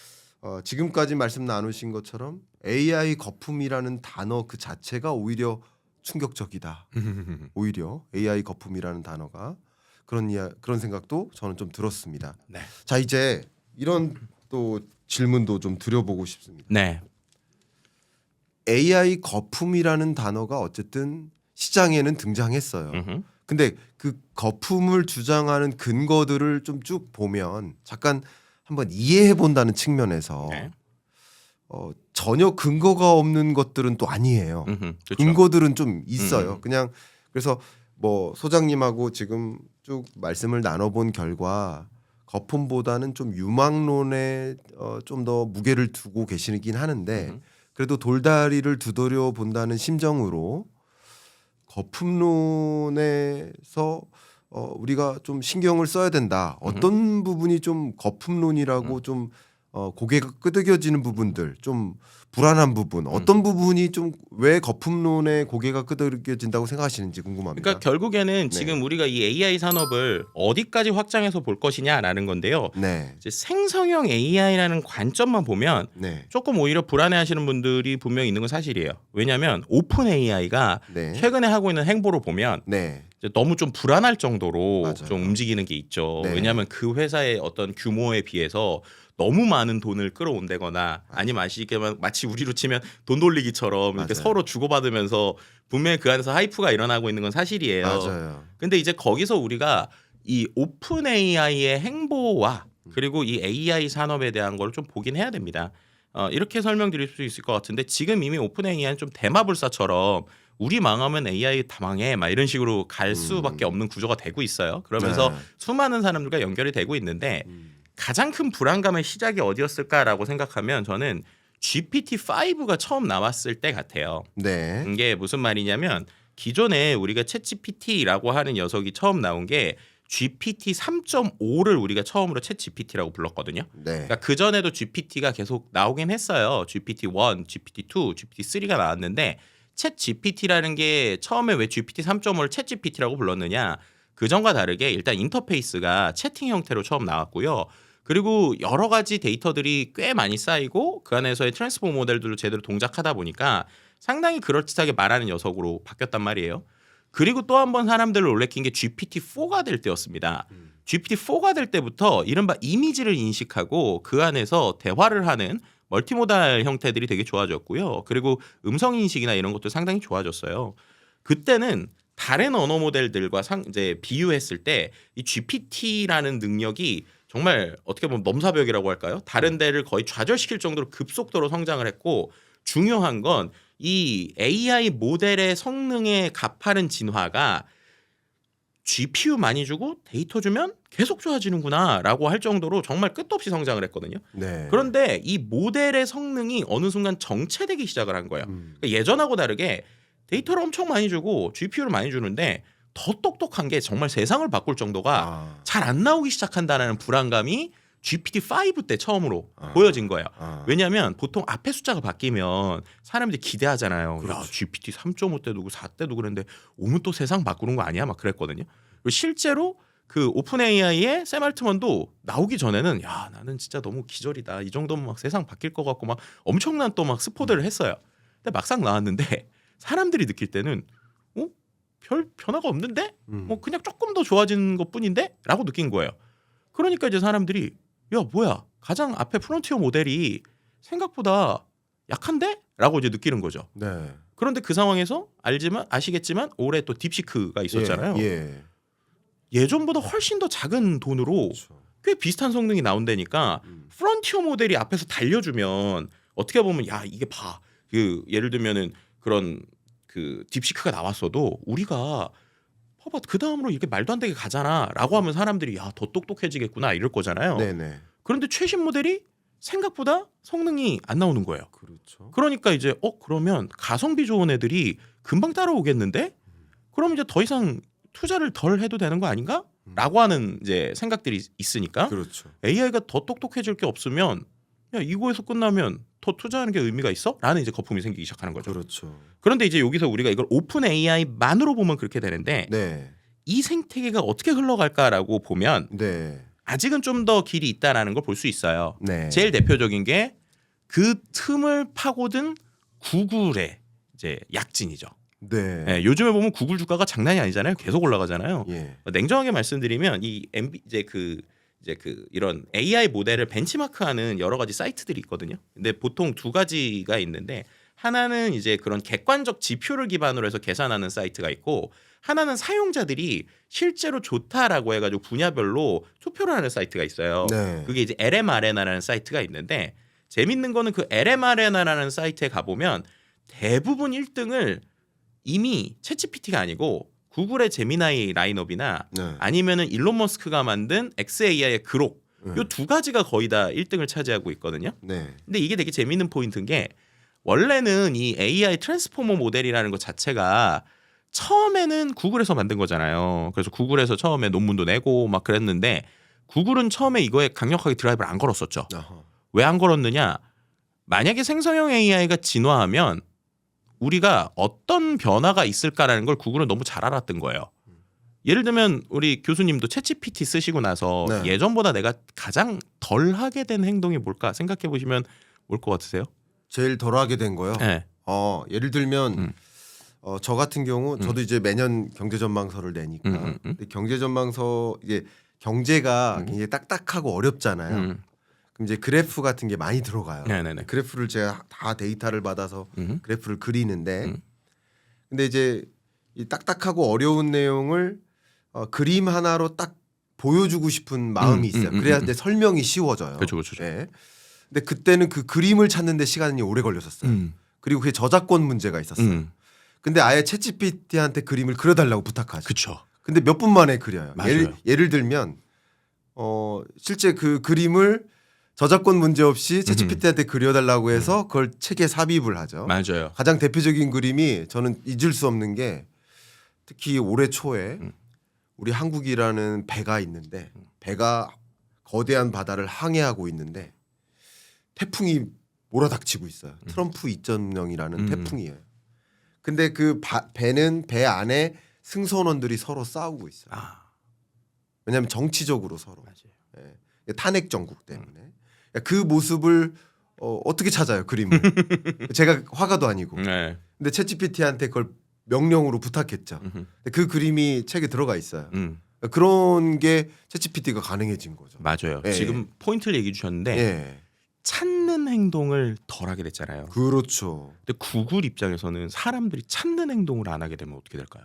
지금까지 말씀 나누신 것처럼 AI 거품이라는 단어 그 자체가 오히려 충격적이다. 오히려 AI 거품이라는 단어가 그런 생각도 저는 좀 들었습니다. 네. 자 이제 이런 또 질문도 좀 드려보고 싶습니다. 네. AI 거품이라는 단어가 어쨌든 시장에는 등장했어요. 근데 그 거품을 주장하는 근거들을 좀 쭉 보면 잠깐 한번 이해해 본다는 측면에서 네. 전혀 근거가 없는 것들은 또 아니에요. 그렇죠. 근거들은 좀 있어요. 그냥 그래서 뭐 소장님하고 지금 쭉 말씀을 나눠본 결과 거품보다는 좀 유망론에 좀 더 무게를 두고 계시긴 하는데 그래도 돌다리를 두드려 본다는 심정으로 거품론에서 우리가 좀 신경을 써야 된다. 어떤 부분이 좀 거품론이라고 좀 고개가 끄덕여지는 부분들, 좀 불안한 부분, 어떤 부분이 좀 왜 거품론에 고개가 끄덕여진다고 생각하시는지 궁금합니다. 그러니까 결국에는 네. 지금 우리가 이 AI 산업을 어디까지 확장해서 볼 것이냐라는 건데요. 네, 이제 생성형 AI라는 관점만 보면 네, 조금 오히려 불안해하시는 분들이 분명히 있는 건 사실이에요. 왜냐하면 오픈 AI가 네, 최근에 하고 있는 행보로 보면 네, 이제 너무 좀 불안할 정도로 맞아요. 좀 움직이는 게 있죠. 네. 왜냐하면 그 회사의 어떤 규모에 비해서 너무 많은 돈을 끌어온다거나 아니면 아시겠지만 마치 우리로 치면 돈 돌리기처럼 이렇게 맞아요. 서로 주고받으면서 분명히 그 안에서 하이프가 일어나고 있는 건 사실이에요. 맞아요. 근데 이제 거기서 우리가 이 오픈 AI의 행보와 그리고 이 AI 산업에 대한 걸 좀 보긴 해야 됩니다. 이렇게 설명드릴 수 있을 것 같은데 지금 이미 오픈 AI는 좀 대마불사처럼 우리 망하면 AI 다 망해 막 이런 식으로 갈 수밖에 없는 구조가 되고 있어요. 그러면서 네. 수많은 사람들과 연결이 되고 있는데 가장 큰 불안감의 시작이 어디였을까라고 생각하면 저는 GPT-5가 처음 나왔을 때 같아요. 네, 이게 무슨 말이냐면 기존에 우리가 챗GPT라고 하는 녀석이 처음 나온 게 GPT 3.5를 우리가 처음으로 챗GPT라고 불렀거든요. 네, 그러니까 그 전에도 GPT가 계속 나오긴 했어요. GPT-1, GPT-2, GPT-3가 나왔는데 챗GPT라는 게 처음에 왜 GPT 3.5를 챗GPT라고 불렀느냐? 그 전과 다르게 일단 인터페이스가 채팅 형태로 처음 나왔고요. 그리고 여러 가지 데이터들이 꽤 많이 쌓이고 그 안에서의 트랜스포머 모델들을 제대로 동작하다 보니까 상당히 그럴듯하게 말하는 녀석으로 바뀌었단 말이에요. 그리고 또 한 번 사람들을 놀래킨 게 GPT-4가 될 때였습니다. GPT-4가 될 때부터 이른바 이미지를 인식하고 그 안에서 대화를 하는 멀티모달 형태들이 되게 좋아졌고요. 그리고 음성 인식이나 이런 것도 상당히 좋아졌어요. 그때는 다른 언어 모델들과 이제 비유했을 때 이 GPT라는 능력이 정말 어떻게 보면 넘사벽이라고 할까요? 다른 데를 거의 좌절시킬 정도로 급속도로 성장을 했고 중요한 건 이 AI 모델의 성능의 가파른 진화가 GPU 많이 주고 데이터 주면 계속 좋아지는구나라고 할 정도로 정말 끝도 없이 성장을 했거든요. 네. 그런데 이 모델의 성능이 어느 순간 정체되기 시작을 한 거예요. 그러니까 예전하고 다르게 데이터를 엄청 많이 주고 GPU를 많이 주는데 더 똑똑한 게 정말 세상을 바꿀 정도가 잘 안 나오기 시작한다는 불안감이 GPT-5 때 처음으로 보여진 거예요. 왜냐하면 보통 앞에 숫자가 바뀌면 사람들이 기대하잖아요. 그렇죠. 야, GPT 3.5 때도 4 때도 그랬는데 오면 또 세상 바꾸는 거 아니야? 막 그랬거든요. 그리고 실제로 그 오픈 AI의 샘 알트먼도 나오기 전에는 야 나는 진짜 너무 기절이다. 이 정도면 막 세상 바뀔 것 같고 막 엄청난 또 막 스포들을 했어요. 근데 막상 나왔는데 사람들이 느낄 때는 별 변화가 없는데 뭐 그냥 조금 더 좋아진 것뿐인데라고 느낀 거예요. 그러니까 이제 사람들이 야 뭐야 가장 앞에 프론티어 모델이 생각보다 약한데? 라고 이제 느끼는 거죠. 네. 그런데 그 상황에서 아시겠지만 올해 또 딥시크가 있었잖아요. 예전보다 훨씬 더 작은 돈으로 그렇죠. 꽤 비슷한 성능이 나온다니까 프론티어 모델이 앞에서 달려주면 어떻게 보면 야 이게 봐. 그 예를 들면은 그런 그 딥시크가 나왔어도 우리가 봐봐 그 다음으로 이렇게 말도 안 되게 가잖아라고 하면 사람들이 야 더 똑똑해지겠구나 이럴 거잖아요. 네네. 그런데 최신 모델이 생각보다 성능이 안 나오는 거예요. 그렇죠. 그러니까 이제 그러면 가성비 좋은 애들이 금방 따라오겠는데? 그럼 이제 더 이상 투자를 덜 해도 되는 거 아닌가? 라고 하는 이제 생각들이 있으니까 그렇죠. AI가 더 똑똑해질 게 없으면 야 이거에서 끝나면 더 투자하는 게 의미가 있어? 라는 이제 거품이 생기기 시작하는 거죠. 그렇죠. 그런데 이제 여기서 우리가 이걸 오픈 AI만으로 보면 그렇게 되는데 네. 이 생태계가 어떻게 흘러갈까라고 보면 네. 아직은 좀 더 길이 있다라는 걸 볼 수 있어요. 네. 제일 대표적인 게 그 틈을 파고든 구글의 이제 약진이죠. 네. 예, 요즘에 보면 구글 주가가 장난이 아니잖아요. 계속 올라가잖아요. 예. 냉정하게 말씀드리면 이 이제 그 이런 AI 모델을 벤치마크하는 여러 가지 사이트들이 있거든요. 근데 보통 두 가지가 있는데 하나는 이제 그런 객관적 지표를 기반으로 해서 계산하는 사이트가 있고 하나는 사용자들이 실제로 좋다라고 해가지고 분야별로 투표를 하는 사이트가 있어요. 네. 그게 이제 LMArena라는 사이트가 있는데 재밌는 거는 그 LMArena라는 사이트에 가보면 대부분 1등을 이미 챗GPT가 아니고 구글의 제미나이 라인업이나 네. 아니면은 일론 머스크가 만든 XAI의 그록 네. 요 두 가지가 거의 다 1등을 차지하고 있거든요. 네. 근데 이게 되게 재밌는 포인트인 게 원래는 이 AI 트랜스포머 모델이라는 것 자체가 처음에는 구글에서 만든 거잖아요. 그래서 구글에서 처음에 논문도 내고 막 그랬는데 구글은 처음에 이거에 강력하게 드라이브를 안 걸었었죠. 왜 안 걸었느냐? 만약에 생성형 AI가 진화하면 우리가 어떤 변화가 있을까라는 걸 구글은 너무 잘 알았던 거예요. 예를 들면 우리 교수님도 챗GPT 쓰시고 나서 네. 예전보다 내가 가장 덜 하게 된 행동이 뭘까 생각해 보시면 뭘 것 같으세요? 제일 덜하게 된 거요. 네. 예를 들면 저 같은 경우 저도 이제 매년 경제전망서를 내니까 근데 경제전망서 이게 경제가 굉장히 딱딱하고 어렵잖아요. 그럼 이제 그래프 같은 게 많이 들어가요. 네네네. 그래프를 제가 다 데이터를 받아서 그래프를 그리는데 근데 이제 이 딱딱하고 어려운 내용을 그림 하나로 딱 보여주고 싶은 마음이 있어요. 그래야 이제 설명이 쉬워져요. 그렇죠, 그렇죠. 네. 근데 그때는 그 그림을 찾는데 시간이 오래 걸렸었어요. 그리고 그게 저작권 문제가 있었어요. 근데 아예 챗GPT한테 그림을 그려달라고 부탁하죠. 그렇죠. 근데 몇 분 만에 그려요. 맞아요. 예를 들면 실제 그 그림을 저작권 문제 없이 챗GPT한테 그려달라고 해서 그걸 책에 삽입을 하죠. 맞아요. 가장 대표적인 그림이 저는 잊을 수 없는 게 특히 올해 초에 우리 한국이라는 배가 있는데 배가 거대한 바다를 항해하고 있는데 태풍이 몰아닥치고 있어요. 트럼프 2.0이라는 태풍이에요. 근데 그 배는 배 안에 승선원들이 서로 싸우고 있어요. 왜냐하면 정치적으로 서로 예. 탄핵 정국 때문에 그 모습을 어떻게 찾아요 그림을? 제가 화가도 아니고. 네. 근데 챗GPT한테 그걸 명령으로 부탁했죠. 근데 그 그림이 책에 들어가 있어요. 그런 게 챗GPT가 가능해진 거죠. 맞아요. 예. 지금 포인트를 얘기해 주셨는데 예. 찾는 행동을 덜 하게 됐잖아요. 그렇죠. 근데 구글 입장에서는 사람들이 찾는 행동을 안 하게 되면 어떻게 될까요?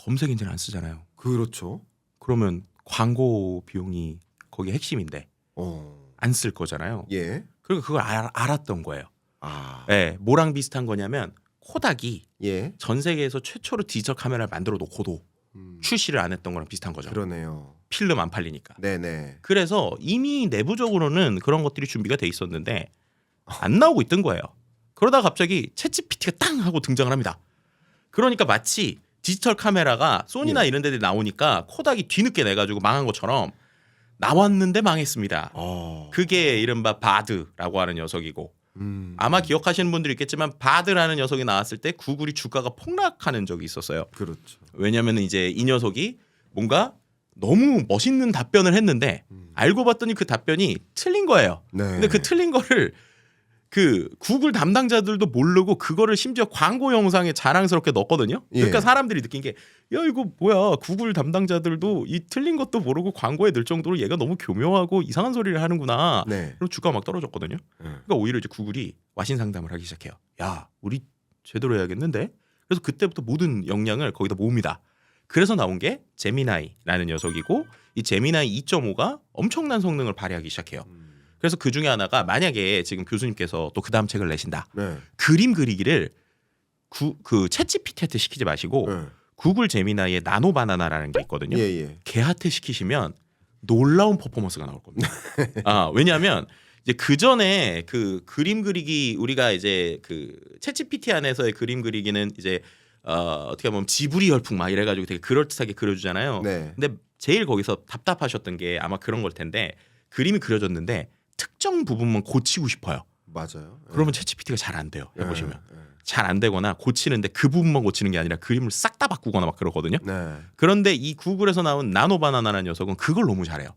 검색 엔진 안 쓰잖아요. 그렇죠. 그러면 광고 비용이 거기 핵심인데 어. 안 쓸 거잖아요. 예. 그러니까 그걸 알았던 거예요. 아. 예, 뭐랑 비슷한 거냐면 코닥이 예. 전 세계에서 최초로 디지털 카메라를 만들어 놓고도 출시를 안 했던 거랑 비슷한 거죠. 그러네요. 필름 안 팔리니까. 네네. 그래서 이미 내부적으로는 그런 것들이 준비가 돼 있었는데 안 나오고 있던 거예요. 그러다 갑자기 챗GPT가 땅 하고 등장을 합니다. 그러니까 마치 디지털 카메라가 소니나 예. 이런 데들 나오니까 코닥이 뒤늦게 내가지고 망한 것처럼 나왔는데 망했습니다. 그게 이른바 바드라고 하는 녀석이고 아마 기억하시는 분들이 있겠지만 바드라는 녀석이 나왔을 때 구글이 주가가 폭락하는 적이 있었어요. 그렇죠. 왜냐하면 이제 이 녀석이 뭔가 너무 멋있는 답변을 했는데 알고 봤더니 그 답변이 틀린 거예요. 네. 근데 그 틀린 거를 그 구글 담당자들도 모르고 그거를 심지어 광고 영상에 자랑스럽게 넣었거든요. 그러니까 예. 사람들이 느낀 게 야 이거 뭐야 구글 담당자들도 이 틀린 것도 모르고 광고에 넣을 정도로 얘가 너무 교묘하고 이상한 소리를 하는구나. 네. 그리고 주가가 막 떨어졌거든요. 그러니까 오히려 이제 구글이 와신 상담을 하기 시작해요. 야 우리 제대로 해야겠는데. 그래서 그때부터 모든 역량을 거기다 모읍니다. 그래서 나온 게 제미나이라는 녀석이고 이 제미나이 2.5가 엄청난 성능을 발휘하기 시작해요. 그래서 그 중에 하나가 만약에 지금 교수님께서 또 그 다음 책을 내신다. 네. 그림 그리기를 그 챗GPT한테 시키지 마시고 네. 구글 제미나이의 나노 바나나라는 게 있거든요. 예. 걔한테 시키시면 놀라운 퍼포먼스가 나올 겁니다. 왜냐하면 이제 그 전에 그 그림 그리기 우리가 이제 그 챗GPT 안에서의 그림 그리기는 이제 어떻게 보면 지브리 열풍 막 이래가지고 되게 그럴듯하게 그려주잖아요. 네. 근데 제일 거기서 답답하셨던 게 아마 그런 걸 텐데 그림이 그려졌는데 특정 부분만 고치고 싶어요. 맞아요. 그러면 챗GPT가 잘 안 돼요. 해보시면 예. 잘 안 되거나 고치는데 그 부분만 고치는 게 아니라 그림을 싹 다 바꾸거나 막 그러거든요. 네. 그런데 이 구글에서 나온 나노 바나나라는 녀석은 그걸 너무 잘해요.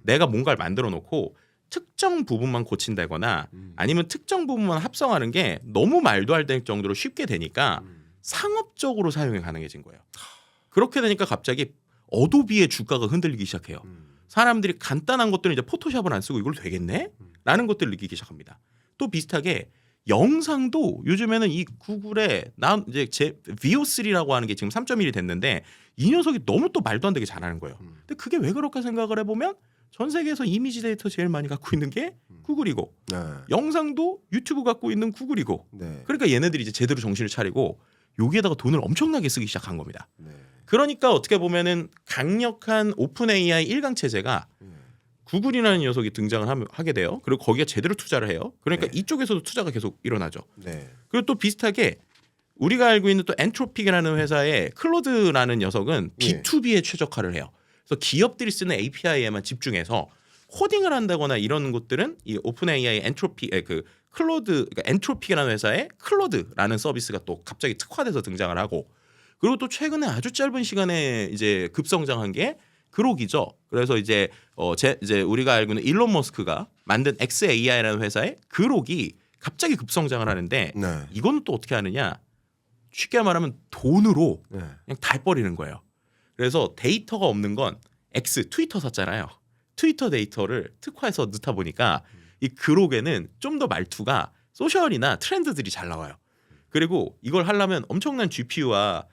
내가 뭔가를 만들어 놓고 특정 부분만 고친다거나 아니면 특정 부분만 합성하는 게 너무 말도 안 될 정도로 쉽게 되니까 상업적으로 사용이 가능해진 거예요. 그렇게 되니까 갑자기 어도비의 주가가 흔들리기 시작해요. 사람들이 간단한 것들은 이제 포토샵을 안 쓰고 이걸 되겠네? 라는 것들을 느끼기 시작합니다. 또 비슷하게 영상도 요즘에는 이 구글에 이제 제 VO3라고 하는 게 지금 3.1이 됐는데 이 녀석이 너무 또 말도 안 되게 잘하는 거예요. 근데 그게 왜 그럴까 생각을 해보면 전 세계에서 이미지 데이터 제일 많이 갖고 있는 게 구글이고 네. 영상도 유튜브 갖고 있는 구글이고 네. 그러니까 얘네들이 이제 제대로 정신을 차리고 여기에다가 돈을 엄청나게 쓰기 시작한 겁니다. 네. 그러니까 어떻게 보면은 강력한 오픈 AI 1강 체제가 구글이라는 녀석이 등장을 하게 돼요. 그리고 거기에 제대로 투자를 해요. 그러니까 네. 이쪽에서도 투자가 계속 일어나죠. 네. 그리고 또 비슷하게 우리가 알고 있는 또 엔트로픽이라는 회사의 클로드라는 녀석은 예. B2B에 최적화를 해요. 그래서 기업들이 쓰는 API에만 집중해서 코딩을 한다거나 이런 것들은 이 오픈 AI 그 클로드 그러니까 엔트로픽이라는 회사의 클로드라는 서비스가 또 갑자기 특화돼서 등장을 하고 그리고 또 최근에 아주 짧은 시간에 이제 급성장한 게 그록이죠. 그래서 이제 이제 우리가 알고 있는 일론 머스크가 만든 XAI라는 회사의 그록이 갑자기 급성장을 하는데 네. 이거는 또 어떻게 하느냐? 쉽게 말하면 돈으로 네. 그냥 다 버리는 거예요. 그래서 데이터가 없는 건 트위터 샀잖아요. 트위터 데이터를 특화해서 넣다 보니까 이 그록에는 좀 더 말투가 소셜이나 트렌드들이 잘 나와요. 그리고 이걸 하려면 엄청난 GPU와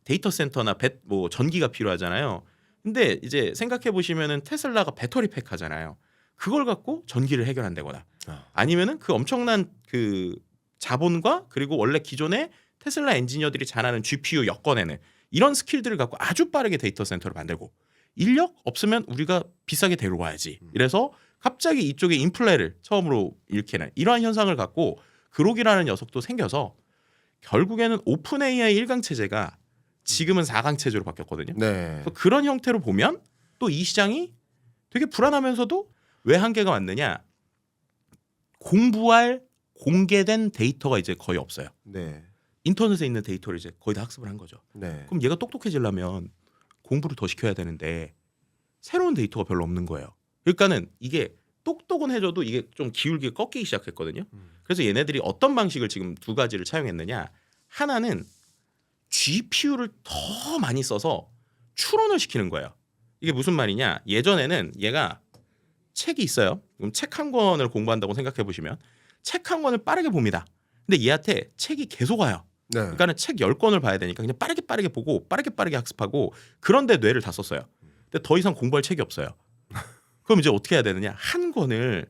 데이터 센터나 뭐 전기가 필요하잖아요. 근데 이제 생각해 보시면은 테슬라가 배터리 팩 하잖아요. 그걸 갖고 전기를 해결한다거나 아니면은 그 엄청난 그 자본과 그리고 원래 기존에 테슬라 엔지니어들이 잘하는 GPU 엮어내는 이런 스킬들을 갖고 아주 빠르게 데이터 센터를 만들고 인력 없으면 우리가 비싸게 데려와야지. 이래서 갑자기 이쪽에 인플레를 처음으로 일으키는 이러한 현상을 갖고 그록이라는 녀석도 생겨서 결국에는 오픈 AI 1강 체제가 지금은 4강 체제로 바뀌었거든요. 네. 그래서 그런 형태로 보면 또 이 시장이 되게 불안하면서도 왜 한계가 왔느냐? 공부할 공개된 데이터가 이제 거의 없어요. 네. 인터넷에 있는 데이터를 이제 거의 다 학습을 한 거죠. 네. 그럼 얘가 똑똑해지려면 공부를 더 시켜야 되는데 새로운 데이터가 별로 없는 거예요. 그러니까는 이게 똑똑은 해줘도 이게 좀 기울기가 꺾이기 시작했거든요. 그래서 얘네들이 어떤 방식을 지금 두 가지를 차용했느냐? 하나는 GPU를 더 많이 써서 추론을 시키는 거예요. 이게 무슨 말이냐? 예전에는 얘가 책이 있어요. 그럼 책 한 권을 공부한다고 생각해 보시면 책 한 권을 빠르게 봅니다. 근데 얘한테 책이 계속 와요. 네. 그러니까는 책 10권을 봐야 되니까 그냥 빠르게 보고 빠르게 학습하고 그런데 뇌를 다 썼어요. 근데 더 이상 공부할 책이 없어요. 그럼 이제 어떻게 해야 되느냐? 한 권을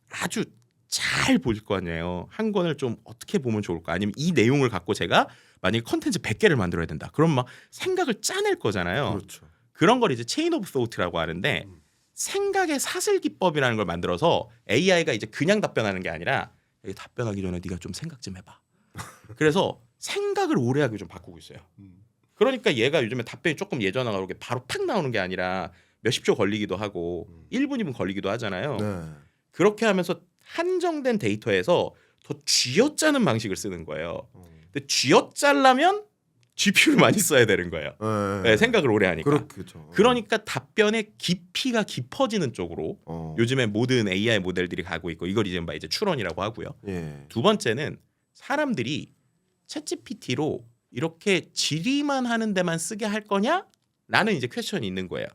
아주 잘 볼 거 아니에요. 한 권을 좀 어떻게 보면 좋을까? 아니면 이 내용을 갖고 제가 만약에 컨텐츠 100개를 만들어야 된다. 그럼 막 생각을 짜낼 거잖아요. 그렇죠. 그런 걸 이제 체인 오브 소트라고 하는데 생각의 사슬 기법이라는 걸 만들어서 AI가 이제 그냥 답변하는 게 아니라 답변하기 전에 네가 좀 생각 좀 해봐. 그래서 생각을 오래 하게 좀 바꾸고 있어요. 그러니까 얘가 요즘에 답변이 조금 예전하고 그렇게 바로 탁 나오는 게 아니라 몇십 초 걸리기도 하고 1분 2분 걸리기도 하잖아요. 네. 그렇게 하면서 한정된 데이터에서 더 쥐어짜는 방식을 쓰는 거예요. 근데 쥐어짜려면 GPU를 많이 써야 되는 거예요. 네, 생각을 오래 하니까. 그렇죠. 그러니까 답변의 깊이가 깊어지는 쪽으로 요즘에 모든 AI 모델들이 가고 있고 이걸 이제 추론이라고 하고요. 예. 두 번째는 사람들이 챗GPT로 이렇게 질의만 하는 데만 쓰게 할 거냐? 라는 이제 퀘스천이 있는 거예요.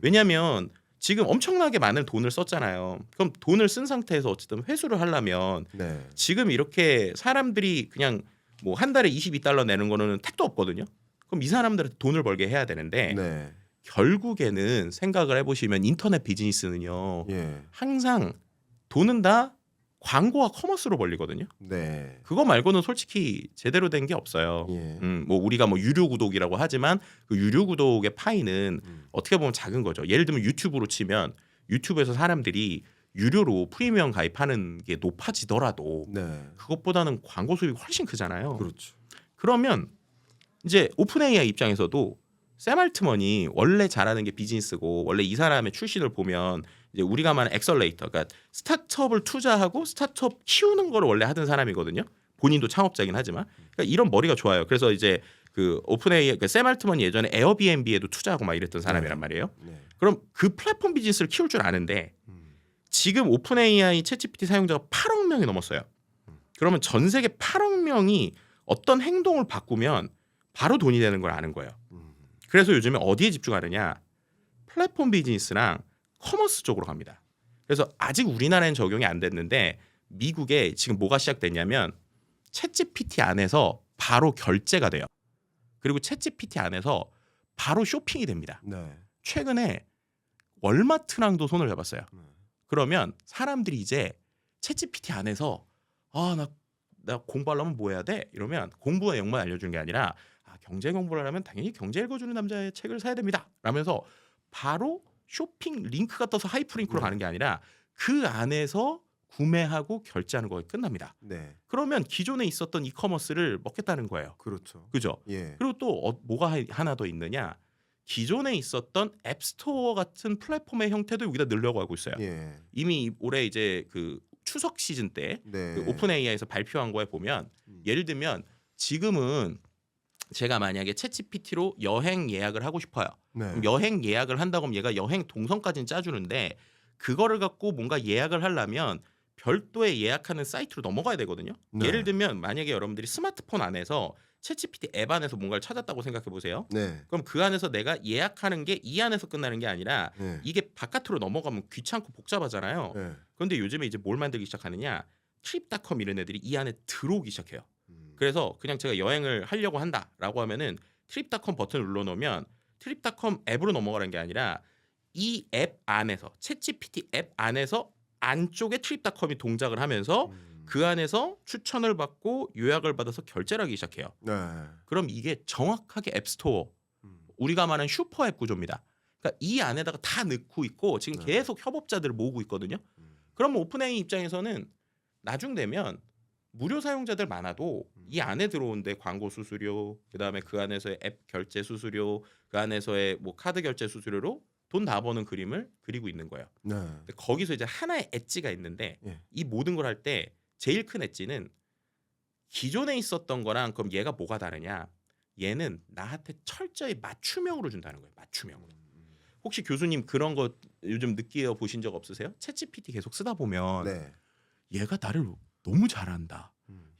왜냐하면 지금 엄청나게 많은 돈을 썼잖아요. 그럼 돈을 쓴 상태에서 어쨌든 회수를 하려면 네. 지금 이렇게 사람들이 그냥 뭐 한 달에 $22 내는 거는 택도 없거든요. 그럼 이 사람들한테 돈을 벌게 해야 되는데 네. 결국에는 생각을 해보시면 인터넷 비즈니스는요. 예. 항상 돈은 다 광고와 커머스로 벌리거든요. 네. 그거 말고는 솔직히 제대로 된 게 없어요. 예. 뭐 우리가 뭐 유료 구독이라고 하지만 그 유료 구독의 파이는 어떻게 보면 작은 거죠. 예를 들면 유튜브로 치면 유튜브에서 사람들이 유료로 프리미엄 가입하는 게 높아지더라도 네. 그것보다는 광고 수입이 훨씬 크잖아요. 그렇죠. 그러면 이제 오픈 AI 입장에서도 샘 알트먼이 원래 잘하는 게 비즈니스고 원래 이 사람의 출신을 보면 이제 우리가 말하는 엑셀레이터, 그러니까 스타트업을 투자하고 스타트업 키우는 거를 원래 하던 사람이거든요. 본인도 창업자긴 하지만 그러니까 이런 머리가 좋아요. 그래서 이제 그 오픈 AI, 그러니까 샘 알트먼이 예전에 에어비앤비에도 투자하고 막 이랬던 사람이란 말이에요. 네. 그럼 그 플랫폼 비즈니스를 키울 줄 아는데 지금 오픈 AI 챗GPT 사용자가 8억 명이 넘었어요. 그러면 전 세계 8억 명이 어떤 행동을 바꾸면 바로 돈이 되는 걸 아는 거예요. 그래서 요즘에 어디에 집중하느냐? 플랫폼 비즈니스랑 커머스 쪽으로 갑니다. 그래서 아직 우리나라엔 적용이 안 됐는데 미국에 지금 뭐가 시작됐냐면 챗GPT 안에서 바로 결제가 돼요. 그리고 챗GPT 안에서 바로 쇼핑이 됩니다. 네. 최근에 월마트랑도 손을 잡았어요. 그러면 사람들이 이제 챗GPT 안에서 나 공부하려면 뭐 해야 돼? 이러면 공부의 영만 알려주는 게 아니라 경제 공부를 하려면 당연히 경제 읽어주는 남자의 책을 사야 됩니다. 라면서 바로 쇼핑 링크가 떠서 하이프링크로 가는 게 아니라 그 안에서 구매하고 결제하는 거에 끝납니다. 네. 그러면 기존에 있었던 이커머스를 먹겠다는 거예요. 그렇죠. 그죠? 예. 그리고 또 뭐가 하나 더 있느냐? 기존에 있었던 앱스토어 같은 플랫폼의 형태도 여기다 넣으려고 하고 있어요. 예. 이미 올해 이제 그 추석 시즌 때 네. 그 오픈 AI에서 발표한 거에 보면 예를 들면 지금은 제가 만약에 챗GPT로 여행 예약을 하고 싶어요. 네. 그럼 여행 예약을 한다고 하면 얘가 여행 동선까지는 짜주는데 그거를 갖고 뭔가 예약을 하려면 별도의 예약하는 사이트로 넘어가야 되거든요. 네. 예를 들면 만약에 여러분들이 스마트폰 안에서 챗GPT 앱 안에서 뭔가를 찾았다고 생각해 보세요. 네. 그럼 그 안에서 내가 예약하는 게 이 안에서 끝나는 게 아니라 네. 이게 바깥으로 넘어가면 귀찮고 복잡하잖아요. 네. 그런데 요즘에 이제 뭘 만들기 시작하느냐? 트립닷컴 이런 애들이 이 안에 들어오기 시작해요. 그래서 그냥 제가 여행을 하려고 한다라고 하면은 트립닷컴 버튼을 눌러놓으면 트립닷컴 앱으로 넘어가는 게 아니라 이 앱 안에서 챗GPT 앱 안에서 안쪽에 트립닷컴이 동작을 하면서 그 안에서 추천을 받고 요약을 받아서 결제를 하기 시작해요. 네. 그럼 이게 정확하게 앱스토어, 우리가 말하는 슈퍼앱 구조입니다. 그러니까 이 안에다가 다 넣고 있고 지금 계속 협업자들을 모으고 있거든요. 그럼 오픈AI 입장에서는 나중 되면 무료 사용자들 많아도 이 안에 들어오는데 광고 수수료, 그다음에 그 안에서의 앱 결제 수수료, 그 안에서의 뭐 카드 결제 수수료로 돈 다 버는 그림을 그리고 있는 거예요. 네. 근데 거기서 이제 하나의 엣지가 있는데 예. 이 모든 걸 할 때 제일 큰 엣지는 기존에 있었던 거랑 그럼 얘가 뭐가 다르냐? 얘는 나한테 철저히 맞춤형으로 준다는 거예요. 맞춤형으로. 혹시 교수님 그런 거 요즘 느끼어 보신 적 없으세요? 챗GPT 계속 쓰다 보면 네. 얘가 나를 너무 잘한다.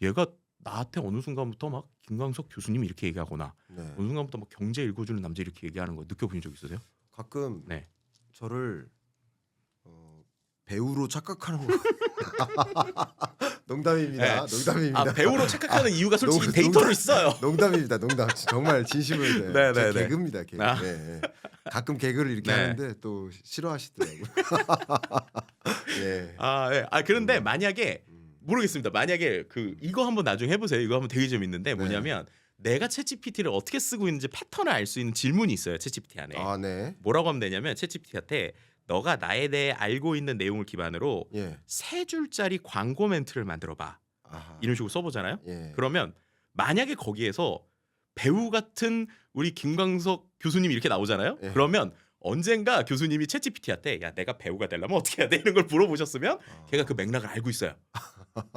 얘가 나한테 어느 순간부터 막 김광석 교수님이 이렇게 얘기하거나 네. 어느 순간부터 막 경제 읽어주는 남자 이렇게 얘기하는 거 느껴보신 적 있으세요? 가끔 네. 저를 배우로 착각하는 거. 농담입니다. 네. 농담입니다. 아, 배우로 착각하는 이유가 솔직히 농- 데이터로 농담- 있어요. 농담입니다. 농담. 정말 진심을 네, 제 네, 네. 개그입니다. 개그. 아. 네. 가끔 개그를 이렇게 네. 하는데 또 싫어하시더라고요. 네. 그런데 만약에 음. 모르겠습니다. 만약에 이거 한번 나중에 해보세요. 이거 한번 되게 재밌는데 뭐냐면 내가 챗GPT를 어떻게 쓰고 있는지 패턴을 알 수 있는 질문이 있어요. 챗GPT 안에. 아, 네. 뭐라고 하면 되냐면 챗GPT한테 너가 나에 대해 알고 있는 내용을 기반으로 예. 3줄짜리 광고 멘트를 만들어봐. 아하. 이런 식으로 써보잖아요. 예. 그러면 만약에 거기에서 배우 같은 우리 김광석 교수님이 이렇게 나오잖아요. 예. 그러면 언젠가 교수님이 챗GPT한테 야 내가 배우가 되려면 어떻게 해야 돼 이런 걸 물어보셨으면 걔가 그 맥락을 알고 있어요.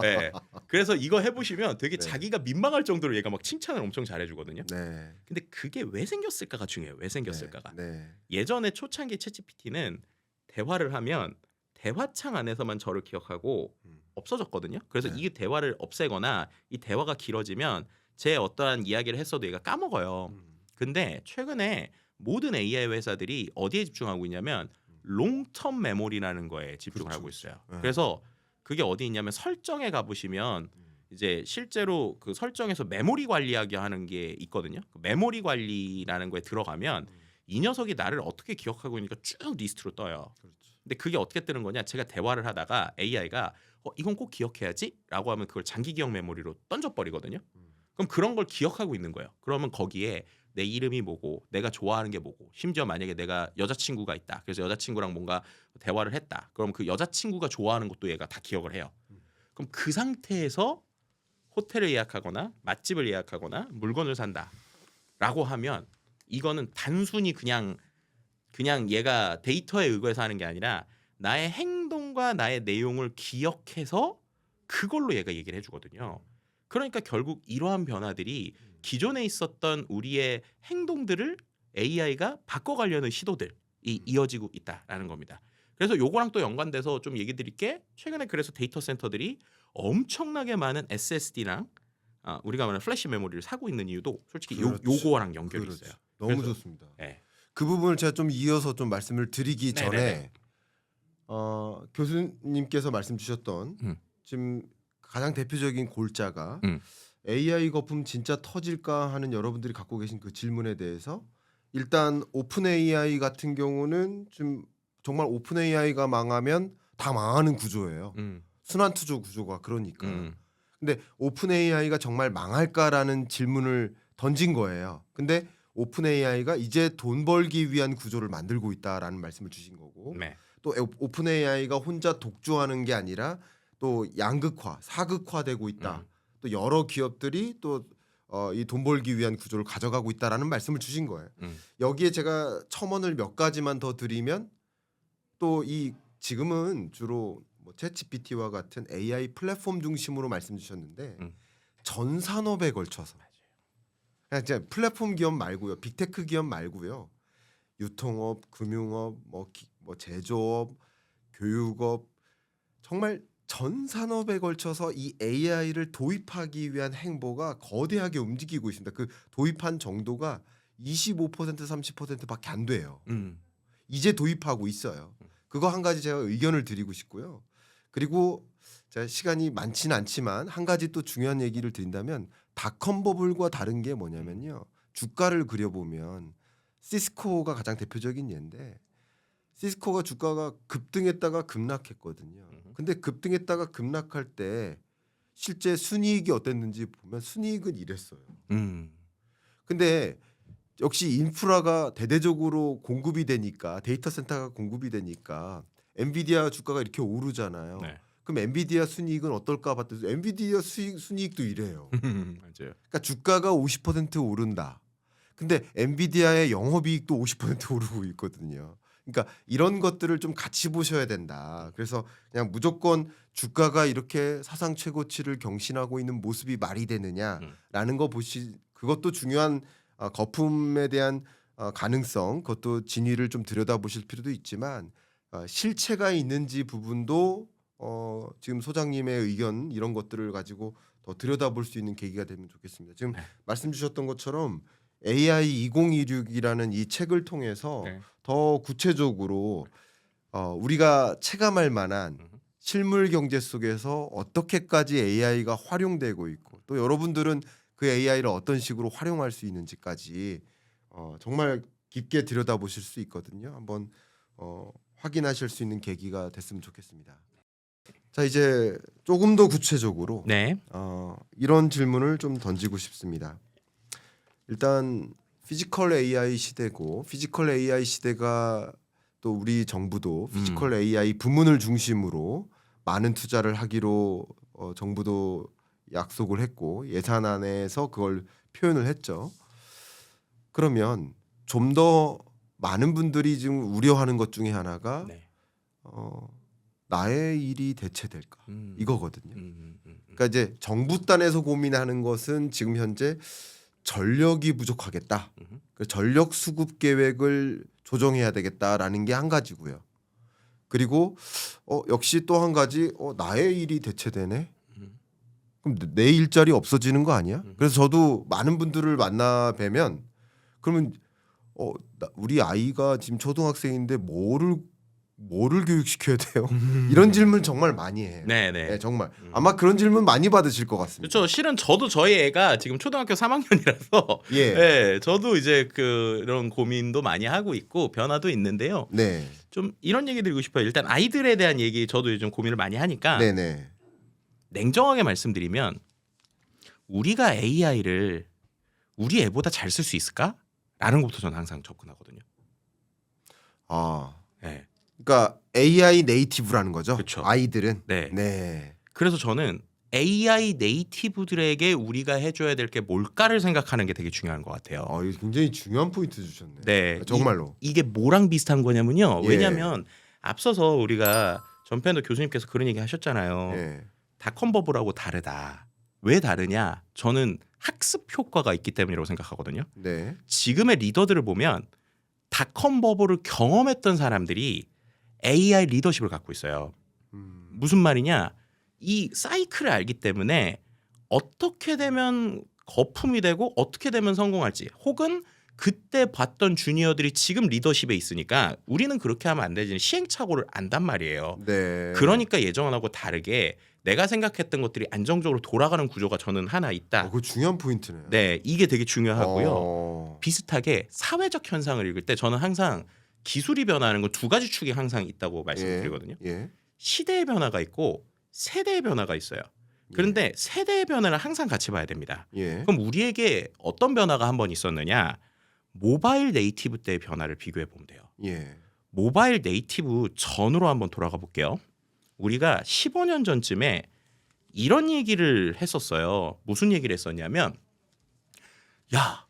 네. 그래서 이거 해보시면 되게 네. 자기가 민망할 정도로 얘가 막 칭찬을 엄청 잘해주거든요. 네. 근데 그게 왜 생겼을까가 중요해요. 왜 생겼을까가. 네. 예전에 초창기 챗GPT는 대화를 하면 대화창 안에서만 저를 기억하고 음. 없어졌거든요. 그래서 네. 이 대화를 없애거나 이 대화가 길어지면 제 어떠한 이야기를 했어도 얘가 까먹어요. 근데 최근에 모든 AI 회사들이 어디에 집중하고 있냐면 롱텀 메모리라는 거에 집중을 그렇죠, 하고 있어요. 네. 그래서 그게 어디 있냐면 설정에 가보시면 이제 실제로 그 설정에서 메모리 관리하게 하는 게 있거든요. 그 메모리 관리라는 거에 들어가면 이 녀석이 나를 어떻게 기억하고 있는가 쭉 리스트로 떠요. 그렇죠. 근데 그게 어떻게 뜨는 거냐? 제가 대화를 하다가 AI가 이건 꼭 기억해야지라고 하면 그걸 장기 기억 메모리로 던져버리거든요. 그럼 그런 걸 기억하고 있는 거예요. 그러면 거기에 내 이름이 뭐고 내가 좋아하는 게 뭐고 심지어 만약에 내가 여자친구가 있다. 그래서 여자친구랑 뭔가 대화를 했다. 그럼 그 여자친구가 좋아하는 것도 얘가 다 기억을 해요. 그럼 그 상태에서 호텔을 예약하거나 맛집을 예약하거나 물건을 산다라고 하면 이거는 단순히 그냥 얘가 데이터에 의거해서 하는 게 아니라 나의 행동과 나의 내용을 기억해서 그걸로 얘가 얘기를 해주거든요. 그러니까 결국 이러한 변화들이 기존에 있었던 우리의 행동들을 AI가 바꿔가려는 시도들이 이어지고 있다라는 겁니다. 그래서 요거랑 또 연관돼서 좀 얘기 드릴게 최근에 그래서 데이터 센터들이 엄청나게 많은 SSD랑 우리가 말하는 플래시 메모리를 사고 있는 이유도 솔직히 그렇죠. 요거랑 연결이 그렇죠. 있어요. 너무 그래서- 좋습니다. 네. 그 부분을 제가 좀 이어서 좀 말씀을 드리기 네네네. 전에 교수님께서 말씀 주셨던 지금 가장 대표적인 골자가 AI 거품 진짜 터질까 하는 여러분들이 갖고 계신 그 질문에 대해서 일단 오픈 AI 같은 경우는 좀 정말 오픈 AI가 망하면 다 망하는 구조예요. 순환 투조 구조가 그러니까. 근데 오픈 AI가 정말 망할까라는 질문을 던진 거예요. 근데 오픈 AI가 이제 돈 벌기 위한 구조를 만들고 있다라는 말씀을 주신 거고 네. 또 오픈 AI가 혼자 독주하는 게 아니라 또 양극화, 사극화되고 있다. 또 여러 기업들이 또 이 돈 벌기 위한 구조를 가져가고 있다라는 말씀을 주신 거예요. 여기에 제가 첨언을 몇 가지만 더 드리면 또 이 지금은 주로 뭐 챗GPT와 같은 AI 플랫폼 중심으로 말씀 주셨는데 전 산업에 걸쳐서 그냥 진짜 플랫폼 기업 말고요, 빅테크 기업 말고요, 유통업, 금융업, 뭐 제조업, 교육업 정말 전 산업에 걸쳐서 이 AI를 도입하기 위한 행보가 거대하게 움직이고 있습니다. 그 도입한 정도가 25% 30%밖에 안 돼요. 이제 도입하고 있어요. 그거 한 가지 제가 의견을 드리고 싶고요. 그리고 제가 시간이 많지는 않지만 한 가지 또 중요한 얘기를 드린다면 닷컴 버블과 다른 게 뭐냐면요. 주가를 그려보면 시스코가 가장 대표적인 예인데 시스코가 주가가 급등했다가 급락했거든요. 근데 급등했다가 급락할 때 실제 순이익이 어땠는지 보면 순이익은 이랬어요. 근데 역시 인프라가 대대적으로 공급이 되니까 데이터 센터가 공급이 되니까 엔비디아 주가가 이렇게 오르잖아요. 네. 그럼 엔비디아 순이익은 어떨까 봤더니 엔비디아 순이익도 이래요. 맞아요. 그러니까 주가가 50% 오른다. 근데 엔비디아의 영업이익도 50% 오르고 있거든요. 그러니까 이런 것들을 좀 같이 보셔야 된다. 그래서 그냥 무조건 주가가 이렇게 사상 최고치를 경신하고 있는 모습이 말이 되느냐라는 거 그것도 중요한 거품에 대한 가능성, 그것도 진위를 좀 들여다보실 필요도 있지만 실체가 있는지 부분도 지금 소장님의 의견 이런 것들을 가지고 더 들여다볼 수 있는 계기가 되면 좋겠습니다. 지금 말씀 주셨던 것처럼 AI 2026이라는 이 책을 통해서 더 구체적으로 우리가 체감할 만한 실물 경제 속에서 어떻게까지 AI가 활용되고 있고 또 여러분들은 그 AI를 어떤 식으로 활용할 수 있는지까지 정말 깊게 들여다보실 수 있거든요. 한번 확인하실 수 있는 계기가 됐으면 좋겠습니다. 자, 이제 조금 더 구체적으로 네. 이런 질문을 좀 던지고 싶습니다. 일단 피지컬 AI 시대고 피지컬 AI 시대가 또 우리 정부도 피지컬 AI 부문을 중심으로 많은 투자를 하기로 정부도 약속을 했고 예산안에서 그걸 표현을 했죠. 그러면 좀 더 많은 분들이 지금 우려하는 것 중에 하나가 네. 나의 일이 대체될까 이거거든요. 음. 그러니까 이제 정부 단에서 고민하는 것은 지금 현재 전력이 부족하겠다. 그 전력 수급 계획을 조정해야 되겠다라는 게 한 가지고요. 그리고 역시 또 한 가지 나의 일이 대체되네. 그럼 내 일자리 없어지는 거 아니야? 그래서 저도 많은 분들을 만나 뵈면 그러면 우리 아이가 지금 초등학생인데 뭐를 교육시켜야 돼요? 이런 질문 정말 많이 해요. 네네. 네, 정말 아마 그런 질문 많이 받으실 것 같습니다. 그렇죠. 실은 저도 저희 애가 지금 초등학교 3학년이라서 예. 네, 저도 이제 그런 고민도 많이 하고 있고 변화도 있는데요. 네, 좀 이런 얘기 드리고 싶어요. 일단 아이들에 대한 얘기 저도 요즘 고민을 많이 하니까 네네. 냉정하게 말씀드리면 우리가 AI를 우리 애보다 잘 쓸 수 있을까? 라는 것부터 저는 항상 접근하거든요. 네. 그러니까 AI 네이티브라는 거죠. 그쵸. 아이들은. 네. 네. 그래서 저는 AI 네이티브들에게 우리가 해줘야 될 게 뭘까를 생각하는 게 되게 중요한 것 같아요. 이거 굉장히 중요한 포인트 주셨네. 네, 정말로. 이게 뭐랑 비슷한 거냐면요. 예. 왜냐하면 앞서서 우리가 전편도 교수님께서 그런 얘기 하셨잖아요. 예. 닷컴 버블하고 다르다. 왜 다르냐? 저는 학습 효과가 있기 때문이라고 생각하거든요. 네. 지금의 리더들을 보면 닷컴 버블을 경험했던 사람들이 AI 리더십을 갖고 있어요. 무슨 말이냐? 이 사이클을 알기 때문에 어떻게 되면 거품이 되고 어떻게 되면 성공할지 혹은 그때 봤던 주니어들이 지금 리더십에 있으니까 우리는 그렇게 하면 안 되지 시행착오를 안단 말이에요. 네. 그러니까 예전하고 다르게 내가 생각했던 것들이 안정적으로 돌아가는 구조가 저는 하나 있다. 그거 중요한 포인트네요. 네, 이게 되게 중요하고요. 비슷하게 사회적 현상을 읽을 때 저는 항상 기술이 변화하는 건 두 가지 축이 항상 있다고 말씀드리거든요. 예. 시대의 변화가 있고 세대의 변화가 있어요. 그런데 세대의 변화를 항상 같이 봐야 됩니다. 예. 그럼 우리에게 어떤 변화가 한 번 있었느냐? 모바일 네이티브 때의 변화를 비교해 보면 돼요. 예. 모바일 네이티브 전으로 한번 돌아가 볼게요. 우리가 15년 전쯤에 이런 얘기를 했었어요. 무슨 얘기를 했었냐면 야,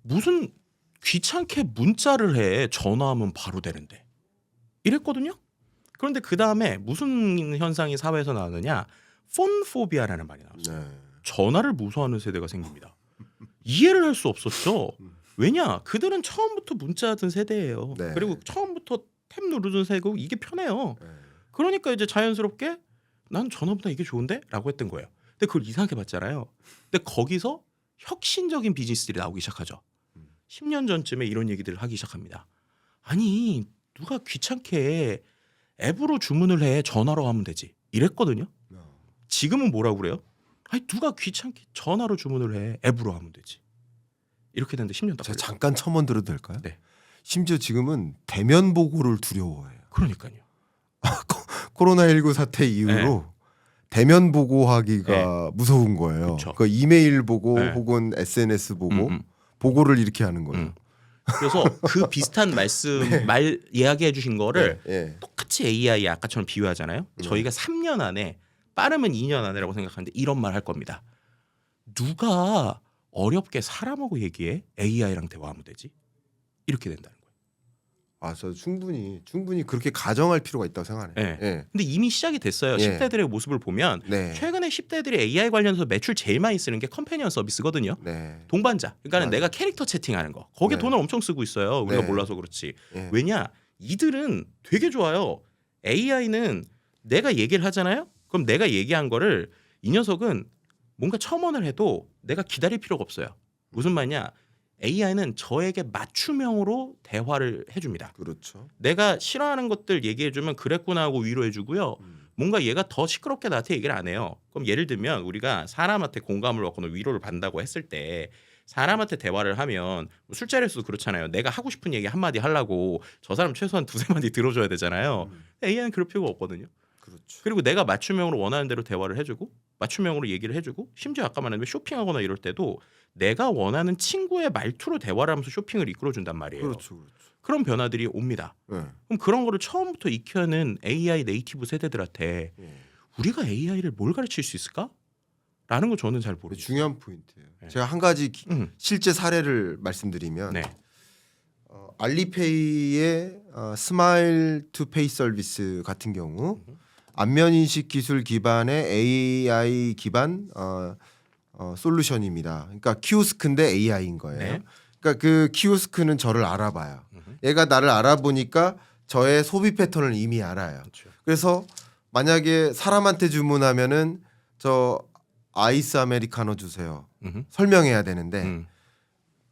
무슨 귀찮게 문자를 해. 전화하면 바로 되는데. 이랬거든요. 그런데 그 다음에 무슨 현상이 사회에서 나오느냐? 폰포비아라는 말이 나왔어요. 네. 전화를 무서워하는 세대가 생깁니다. 이해를 할 수 없었죠. 왜냐? 그들은 처음부터 문자하던 세대예요. 네. 그리고 처음부터 탭 누르던 세대고 이게 편해요. 네. 그러니까 이제 자연스럽게 난 전화보다 이게 좋은데? 라고 했던 거예요. 근데 그걸 이상하게 봤잖아요. 근데 거기서 혁신적인 비즈니스들이 나오기 시작하죠. 10년 전쯤에 이런 얘기들을 하기 시작합니다. 아니 누가 귀찮게 앱으로 주문을 해 전화로 하면 되지 이랬거든요. 지금은 뭐라고 그래요? 아니 누가 귀찮게 전화로 주문을 해 앱으로 하면 되지 이렇게 됐는데 10년 딱 제가 걸려요. 잠깐 첨언 들어도 될까요? 네. 심지어 지금은 대면 보고를 두려워해요. 그러니까요. 코로나19 사태 이후로 대면 보고하기가 무서운 거예요. 그쵸. 그 이메일 보고 네. 혹은 SNS 보고 보고를 이렇게 하는 거예요. 그래서 그 비슷한 말씀 말 이야기해 주신 거를 예. 똑같이 AI 아까처럼 비유하잖아요. 저희가 3년 안에 빠르면 2년 안에라고 생각하는데 이런 말 할 겁니다. 누가 어렵게 사람하고 얘기해? AI랑 대화하면 되지? 이렇게 된다는 거예요. 저 충분히 그렇게 가정할 필요가 있다고 생각하네요. 네. 예. 근데 이미 시작이 됐어요. 예. 10대들의 모습을 보면 네. 최근에 10대들이 AI 관련해서 매출 제일 많이 쓰는 게 컴패니언 서비스거든요. 네. 동반자. 그러니까는 맞아요. 내가 캐릭터 채팅하는 거. 거기에 네. 돈을 엄청 쓰고 있어요. 우리가 네. 몰라서 그렇지. 예. 왜냐? 이들은 되게 좋아요. AI는 내가 얘기를 하잖아요. 그럼 내가 얘기한 거를 이 녀석은 뭔가 첨언을 해도 내가 기다릴 필요가 없어요. 무슨 말이냐? AI는 저에게 맞춤형으로 대화를 해줍니다. 그렇죠. 내가 싫어하는 것들 얘기해주면 그랬구나 하고 위로해주고요. 뭔가 얘가 더 시끄럽게 나한테 얘기를 안 해요. 그럼 예를 들면 우리가 사람한테 공감을 얻거나 위로를 받는다고 했을 때 사람한테 대화를 하면 술자리에서도 그렇잖아요. 내가 하고 싶은 얘기 한마디 하려고 저 사람 최소한 두세 마디 들어줘야 되잖아요. AI는 그럴 필요가 없거든요. 그렇죠. 그리고 내가 맞춤형으로 원하는 대로 대화를 해주고 맞춤형으로 얘기를 해주고 심지어 아까 말한 쇼핑하거나 이럴 때도 내가 원하는 친구의 말투로 대화를 하면서 쇼핑을 이끌어준단 말이에요. 그렇죠. 그런 변화들이 옵니다. 네. 그럼 그런 거를 처음부터 익혀는 AI 네이티브 세대들한테 예. 우리가 AI를 뭘 가르칠 수 있을까? 라는 거 저는 잘 모르겠어요. 중요한 포인트예요. 네. 제가 한 가지 음. 실제 사례를 말씀드리면 네. 알리페이의 스마일 투 페이 서비스 같은 경우 안면 인식 기술 기반의 AI 기반 솔루션입니다. 그러니까 키오스크인데 AI인 거예요. 네. 그러니까 그 키오스크는 저를 알아봐요. 얘가 나를 알아보니까 저의 소비 패턴을 이미 알아요. 그렇죠. 그래서 만약에 사람한테 주문하면은 저 아이스 아메리카노 주세요. 설명해야 되는데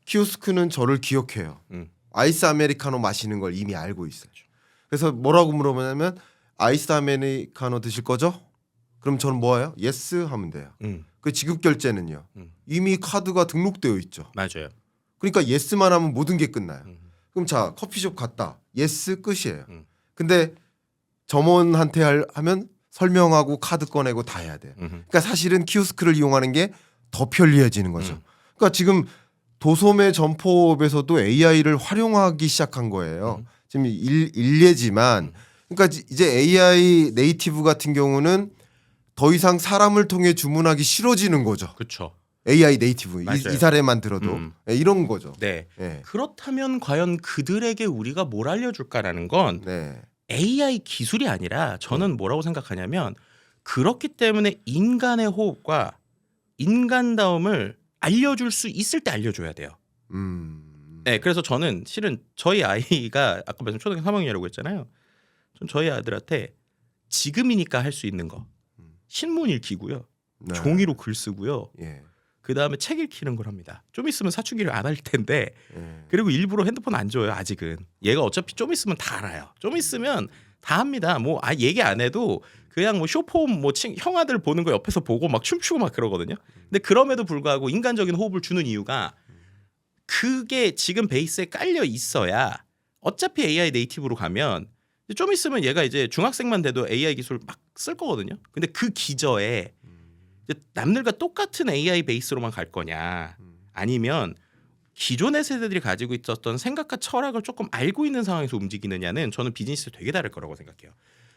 키오스크는 저를 기억해요. 아이스 아메리카노 마시는 걸 이미 알고 있어요. 그래서 뭐라고 물어보냐면 아이스 아메리카노 드실 거죠? 그럼 저는 뭐예요? 예스 하면 돼요. 그 지급 결제는요. 이미 카드가 등록되어 있죠. 맞아요. 그러니까 예스만 하면 모든 게 끝나요. 그럼 자 커피숍 갔다. 예스 끝이에요. 근데 점원한테 하면 설명하고 카드 꺼내고 다 해야 돼요. 그러니까 사실은 키오스크를 이용하는 게 더 편리해지는 거죠. 그러니까 지금 도소매 점포업에서도 AI를 활용하기 시작한 거예요. 지금 일례지만 그러니까 이제 AI 네이티브 같은 경우는 더 이상 사람을 통해 주문하기 싫어지는 거죠. 그렇죠. AI 네이티브 맞아요. 이 사례만 들어도 이런 거죠. 네. 네. 그렇다면 과연 그들에게 우리가 뭘 알려줄까라는 건 네. AI 기술이 아니라 저는 뭐라고 생각하냐면 그렇기 때문에 인간의 호흡과 인간다움을 알려줄 수 있을 때 알려줘야 돼요. 네, 그래서 저는 실은 저희 아이가 아까 말씀 초등학교 3학년이라고 했잖아요. 전 저희 아들한테 지금이니까 할 수 있는 거 신문 읽히고요, 네. 종이로 글 쓰고요. 예. 그 다음에 책 읽히는 걸 합니다. 좀 있으면 사춘기를 안 할 텐데 예. 그리고 일부러 핸드폰 안 줘요. 아직은 얘가 어차피 좀 있으면 다 알아요. 좀 있으면 다 합니다. 뭐 얘기 안 해도 그냥 뭐 쇼폼 뭐 형아들 보는 거 옆에서 보고 막 춤추고 막 그러거든요. 근데 그럼에도 불구하고 인간적인 호흡을 주는 이유가 그게 지금 베이스에 깔려 있어야 어차피 AI 네이티브로 가면 좀 있으면 얘가 이제 중학생만 돼도 AI 기술 막 쓸 거거든요. 근데 그 기저에 이제 남들과 똑같은 AI 베이스로만 갈 거냐 아니면 기존의 세대들이 가지고 있었던 생각과 철학을 조금 알고 있는 상황에서 움직이느냐는 저는 비즈니스 되게 다를 거라고 생각해요.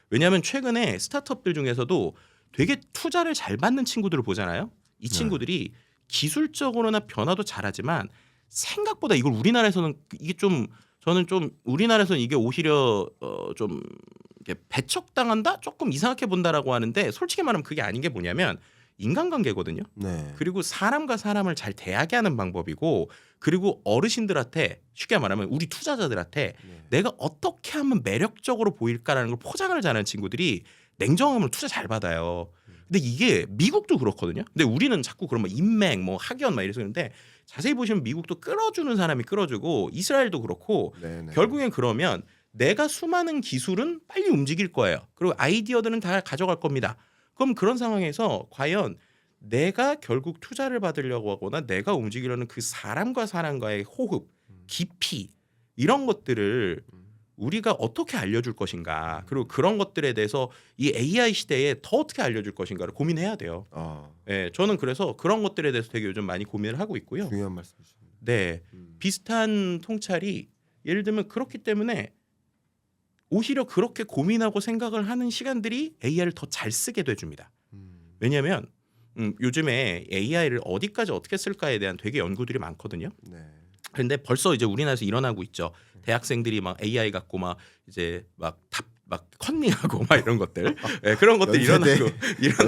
왜냐하면 최근에 스타트업들 중에서도 되게 투자를 잘 받는 친구들을 보잖아요. 이 친구들이 기술적으로나 변화도 잘하지만 생각보다 이걸 우리나라에서는 이게 좀 저는 좀 우리나라에서는 이게 오히려 좀 이렇게 배척당한다? 조금 이상하게 본다라고 하는데 솔직히 말하면 그게 아닌 게 뭐냐면 인간관계거든요. 네. 그리고 사람과 사람을 잘 대하게 하는 방법이고 그리고 어르신들한테 쉽게 말하면 우리 투자자들한테 내가 어떻게 하면 매력적으로 보일까라는 걸 포장을 잘하는 친구들이 냉정함으로 투자 잘 받아요. 근데 이게 미국도 그렇거든요. 근데 우리는 자꾸 그런 뭐 인맥, 뭐 학연 막 이래서 그러는데 자세히 보시면 미국도 끌어주는 사람이 끌어주고 이스라엘도 그렇고 네네. 결국엔 그러면 내가 수많은 기술은 빨리 움직일 거예요. 그리고 아이디어들은 다 가져갈 겁니다. 그럼 그런 상황에서 과연 내가 결국 투자를 받으려고 하거나 내가 움직이려는 그 사람과 사람과의 호흡, 깊이 이런 것들을 우리가 어떻게 알려줄 것인가 그리고 그런 것들에 대해서 이 AI 시대에 더 어떻게 알려줄 것인가를 고민해야 돼요. 네, 저는 그래서 그런 것들에 대해서 되게 요즘 많이 고민을 하고 있고요. 중요한 말씀이십니다. 네, 비슷한 통찰이 예를 들면 그렇기 때문에 오히려 그렇게 고민하고 생각을 하는 시간들이 AI를 더 잘 쓰게 돼줍니다. 왜냐하면 요즘에 AI를 어디까지 어떻게 쓸까에 대한 되게 연구들이 많거든요. 네. 그런데 벌써 이제 우리나라에서 일어나고 있죠. 대학생들이 막 AI 갖고 막 이제 막 컨닝하고 막 이런 것들 네, 그런 것들 일어나고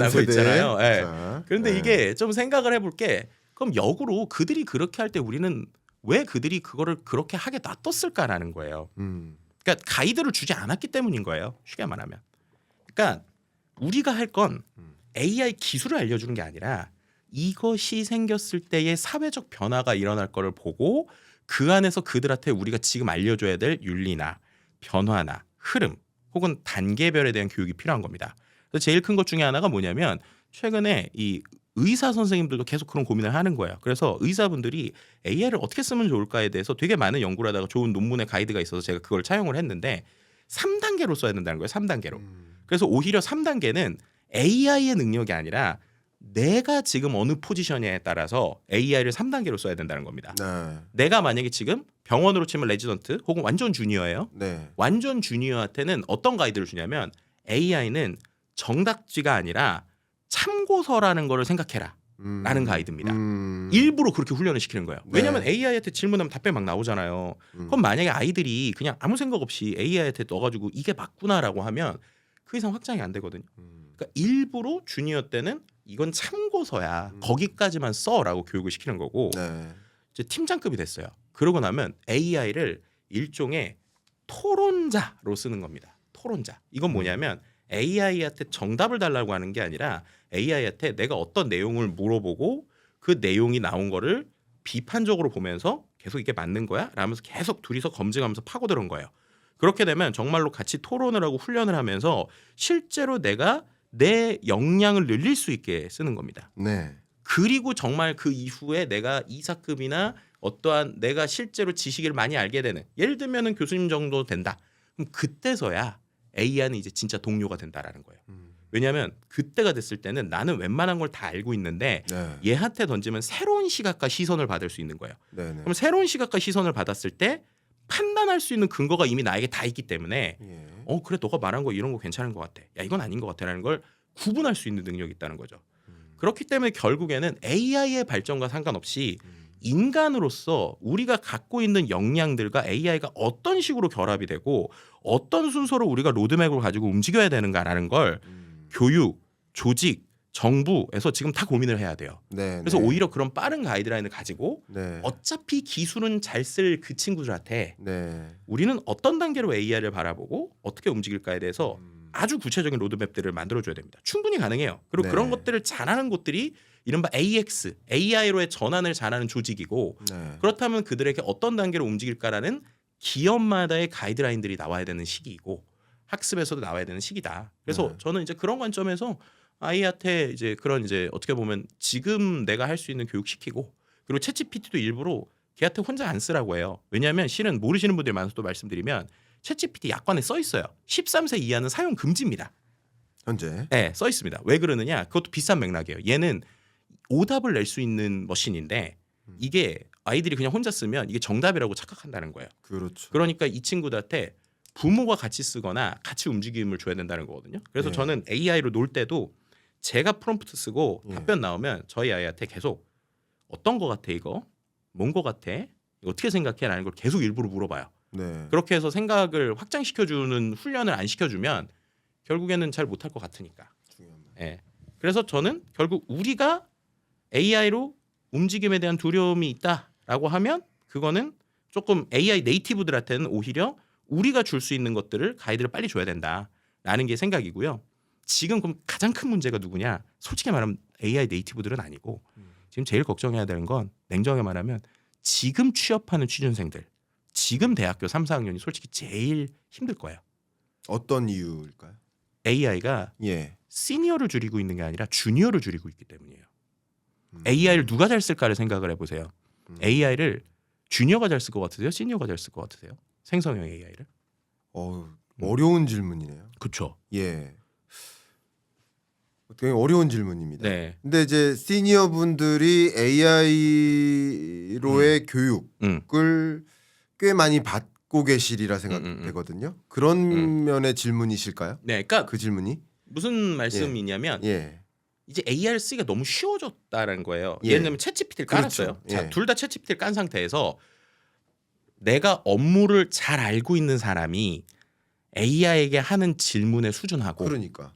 연세대. 있잖아요. 네. 자, 그런데 네. 이게 좀 생각을 해볼 게 그럼 역으로 그들이 그렇게 할 때 우리는 왜 그들이 그거를 그렇게 하게 놔뒀을까라는 거예요. 그러니까 가이드를 주지 않았기 때문인 거예요. 쉽게 말하면. 그러니까 우리가 할 건 AI 기술을 알려주는 게 아니라 이것이 생겼을 때의 사회적 변화가 일어날 거를 보고 그 안에서 그들한테 우리가 지금 알려줘야 될 윤리나 변화나 흐름 혹은 단계별에 대한 교육이 필요한 겁니다. 그래서 제일 큰 것 중에 하나가 뭐냐면 최근에 이 의사 선생님들도 계속 그런 고민을 하는 거예요. 그래서 의사분들이 AI를 어떻게 쓰면 좋을까에 대해서 되게 많은 연구를 하다가 좋은 논문의 가이드가 있어서 제가 그걸 차용을 했는데 3단계로 써야 된다는 거예요. 3단계로. 그래서 오히려 3단계는 AI의 능력이 아니라 내가 지금 어느 포지션에 따라서 AI를 3단계로 써야 된다는 겁니다. 네. 내가 만약에 지금 병원으로 치면 레지던트 혹은 완전 주니어예요. 네. 완전 주니어한테는 어떤 가이드를 주냐면 AI는 정답지가 아니라 참고서라는 거를 생각해라 라는 가이드입니다. 일부러 그렇게 훈련을 시키는 거예요. 왜냐하면 네. AI한테 질문하면 답변 막 나오잖아요. 그럼 만약에 아이들이 그냥 아무 생각 없이 AI한테 넣어가지고 이게 맞구나라고 하면 그 이상 확장이 안 되거든요. 그러니까 일부러 주니어 때는 이건 참고서야 거기까지만 써라고 교육을 시키는 거고 네. 이제 팀장급이 됐어요. 그러고 나면 AI를 일종의 토론자로 쓰는 겁니다. 토론자. 이건 뭐냐면 AI한테 정답을 달라고 하는 게 아니라 AI한테 내가 어떤 내용을 물어보고 그 내용이 나온 거를 비판적으로 보면서 계속 이게 맞는 거야? 라면서 계속 둘이서 검증하면서 파고드는 거예요. 그렇게 되면 정말로 같이 토론을 하고 훈련을 하면서 실제로 내가 내 역량을 늘릴 수 있게 쓰는 겁니다. 네. 그리고 정말 그 이후에 내가 이사급이나 어떠한 내가 실제로 지식을 많이 알게 되는 예를 들면은 교수님 정도 된다. 그럼 그때서야 AI는 이제 진짜 동료가 된다라는 거예요. 왜냐하면 그때가 됐을 때는 나는 웬만한 걸 다 알고 있는데 네. 얘한테 던지면 새로운 시각과 시선을 받을 수 있는 거예요. 네. 네. 그럼 새로운 시각과 시선을 받았을 때 판단할 수 있는 근거가 이미 나에게 다 있기 때문에 예. 그래 너가 말한 거 이런 거 괜찮은 것 같아. 야 이건 아닌 것 같아라는 걸 구분할 수 있는 능력이 있다는 거죠. 그렇기 때문에 결국에는 AI의 발전과 상관없이 인간으로서 우리가 갖고 있는 역량들과 AI가 어떤 식으로 결합이 되고 어떤 순서로 우리가 로드맵을 가지고 움직여야 되는가라는 걸 교육, 조직, 정부에서 지금 다 고민을 해야 돼요. 네. 그래서 네. 오히려 그런 빠른 가이드라인을 가지고 네. 어차피 기술은 잘 쓸 그 친구들한테 네. 우리는 어떤 단계로 AI를 바라보고 어떻게 움직일까에 대해서 아주 구체적인 로드맵들을 만들어줘야 됩니다. 충분히 가능해요. 그리고 네. 그런 것들을 잘하는 곳들이 이른바 AX, AI로의 전환을 잘하는 조직이고 네. 그렇다면 그들에게 어떤 단계로 움직일까라는 기업마다의 가이드라인들이 나와야 되는 시기이고 학습에서도 나와야 되는 시기다. 그래서 네. 저는 이제 그런 관점에서 아이한테 이제 그런 이제 어떻게 보면 지금 내가 할 수 있는 교육 시키고 그리고 챗GPT도 일부러 걔한테 혼자 안 쓰라고 해요. 왜냐하면 실은 모르시는 분들이 많아서 또 말씀드리면 챗GPT 약관에 써 있어요. 13세 이하는 사용 금지입니다. 현재. 네, 써 있습니다. 왜 그러느냐? 그것도 비싼 맥락이에요. 얘는 오답을 낼 수 있는 머신인데 이게 아이들이 그냥 혼자 쓰면 이게 정답이라고 착각한다는 거예요. 그렇죠. 그러니까 이 친구들한테 부모가 같이 쓰거나 같이 움직임을 줘야 된다는 거거든요. 그래서 네. 저는 AI로 놀 때도 제가 프롬프트 쓰고 예. 답변 나오면 저희 아이한테 계속 어떤 거 같아 이거? 뭔 거 같아? 이거 어떻게 생각해? 라는 걸 계속 일부러 물어봐요. 네. 그렇게 해서 생각을 확장시켜주는 훈련을 안 시켜주면 결국에는 잘 못할 것 같으니까. 중요합니다. 예. 그래서 저는 결국 우리가 AI로 움직임에 대한 두려움이 있다라고 하면 그거는 조금 AI 네이티브들한테는 오히려 우리가 줄 수 있는 것들을 가이드를 빨리 줘야 된다라는 게 생각이고요. 지금 그럼 가장 큰 문제가 누구냐? 솔직히 말하면 AI 네이티브들은 아니고 지금 제일 걱정해야 되는 건 냉정하게 말하면 지금 취업하는 취준생들, 지금 대학교 3, 4학년이 솔직히 제일 힘들 거예요. 어떤 이유일까요? AI가 예. 시니어를 줄이고 있는 게 아니라 주니어를 줄이고 있기 때문이에요. AI를 누가 잘 쓸까를 생각을 해보세요. AI를 주니어가 잘 쓸 것 같으세요? 시니어가 잘 쓸 것 같으세요? 생성형 AI를? 어려운 질문이네요. 그렇죠. 예. 되게 어려운 질문입니다. 네. 근데 이제 시니어 분들이 AI로의 교육을 꽤 많이 받고 계시리라 생각되거든요. 그런 면의 질문이실까요? 네, 그러니까 그 질문이? 무슨 말씀이냐면 예. 이제 AI를 쓰기가 너무 쉬워졌다는 거예요. 예. 예를 들면 챗GPT를 깔았어요. 그렇죠. 자, 예. 둘 다 챗GPT를 깐 상태에서 내가 업무를 잘 알고 있는 사람이 AI에게 하는 질문의 수준하고 그러니까.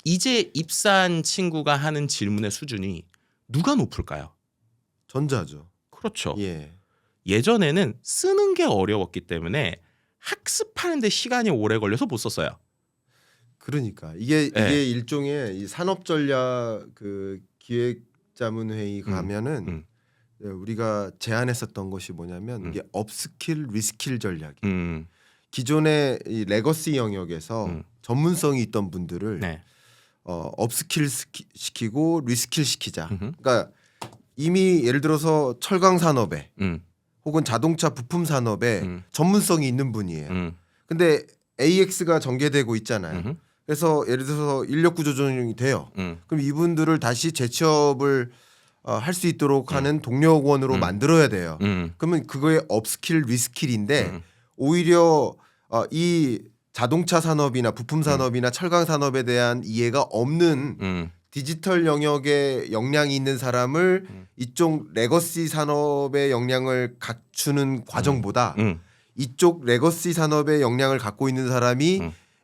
이제 입사한 친구가 하는 질문의 수준이 누가 높을까요? 전자죠. 그렇죠. 예. 예전에는 쓰는 게 어려웠기 때문에 학습하는데 시간이 오래 걸려서 못 썼어요. 그러니까 이게 예. 일종의 이 산업 전략 그 기획자문회의 가면은 우리가 제안했었던 것이 뭐냐면 이게 업스킬 리스킬 전략이 기존의 이 레거시 영역에서 전문성이 있던 분들을 네. 업스킬 시키고 리스킬 시키자. 음흠. 그러니까 이미 예를 들어서 철강 산업에 혹은 자동차 부품 산업에 전문성이 있는 분이에요. 근데 AX가 전개되고 있잖아요. 그래서 예를 들어서 인력 구조 조정이 돼요. 그럼 이분들을 다시 재취업을 할 수 있도록 하는 동력원으로 만들어야 돼요. 그러면 그거의 업스킬 리스킬인데 오히려 이 자동차 산업이나 부품 산업이나 철강 산업에 대한 이해가 없는 디지털 영역에 역량이 있는 사람을 이쪽 레거시 산업의 역량을 갖추는 과정보다 이쪽 레거시 산업의 역량을 갖고 있는 사람이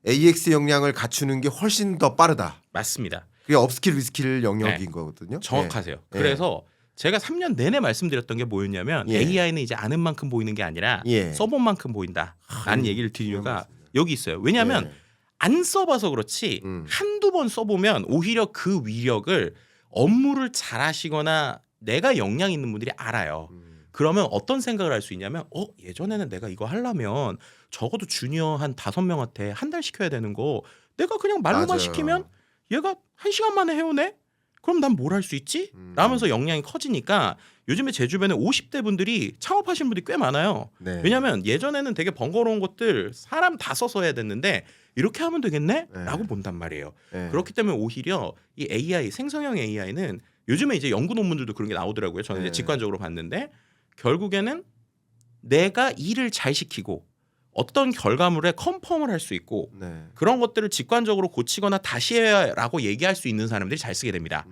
AX 역량을 갖추는 게 훨씬 더 빠르다. 맞습니다. 그게 업스킬 리스킬 영역인 거거든요. 정확하세요. 네. 그래서 제가 3년 내내 말씀드렸던 게 뭐였냐면 AI는 이제 아는 만큼 보이는 게 아니라 써본 만큼 보인다라는 얘기를 드린 이유가 여기 있어요. 왜냐하면 안 써봐서 그렇지 한두 번 써보면 오히려 그 위력을 업무를 잘하시거나 내가 역량 있는 분들이 알아요. 그러면 어떤 생각을 할 수 있냐면 예전에는 내가 이거 하려면 적어도 주니어 한 5명한테 한 달 시켜야 되는 거 내가 그냥 말로만 맞아요. 시키면 얘가 1시간 만에 해오네? 그럼 난 뭘 할 수 있지? 라면서 역량이 커지니까 요즘에 제 주변에 50대 분들이 창업하신 분들이 꽤 많아요. 네. 왜냐하면 예전에는 되게 번거로운 것들 사람 다 써서 해야 됐는데 이렇게 하면 되겠네? 라고 본단 말이에요. 네. 그렇기 때문에 오히려 이 AI, 생성형 AI는 요즘에 이제 연구 논문들도 그런 게 나오더라고요. 저는 이제 직관적으로 봤는데 결국에는 내가 일을 잘 시키고 어떤 결과물에 컨펌을 할 수 있고 그런 것들을 직관적으로 고치거나 다시 해라고 얘기할 수 있는 사람들이 잘 쓰게 됩니다.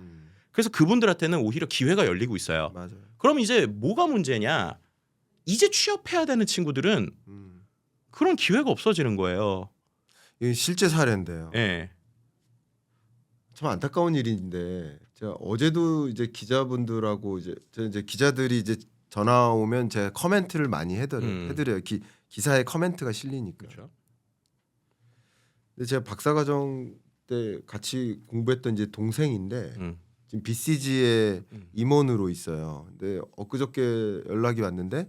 그래서 그분들한테는 오히려 기회가 열리고 있어요. 맞아요. 그럼 이제 뭐가 문제냐? 이제 취업해야 되는 친구들은 그런 기회가 없어지는 거예요. 이게 실제 사례인데요. 예. 참 안타까운 일인데 제가 어제도 이제 기자분들하고 이제 기자들이 이제 전화 오면 제가 커멘트를 많이 해드려요. 기사에 커멘트가 실리니까. 그렇죠. 근데 제가 박사과정 때 같이 공부했던 이제 동생인데 지금 BCG의 임원으로 있어요. 근데 엊그저께 연락이 왔는데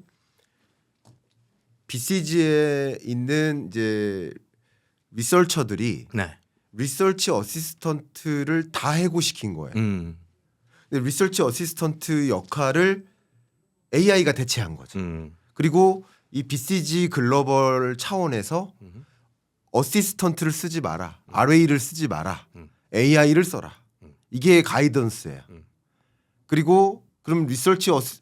BCG에 있는 이제 리서처들이 리서치 어시스턴트를 다 해고시킨 거예요. 근데 리서치 어시스턴트 역할을 AI가 대체한 거죠. 그리고 이 BCG 글로벌 차원에서 어시스턴트를 쓰지 마라, RA를 쓰지 마라, AI를 써라. 이게 가이던스예요. 그리고 그럼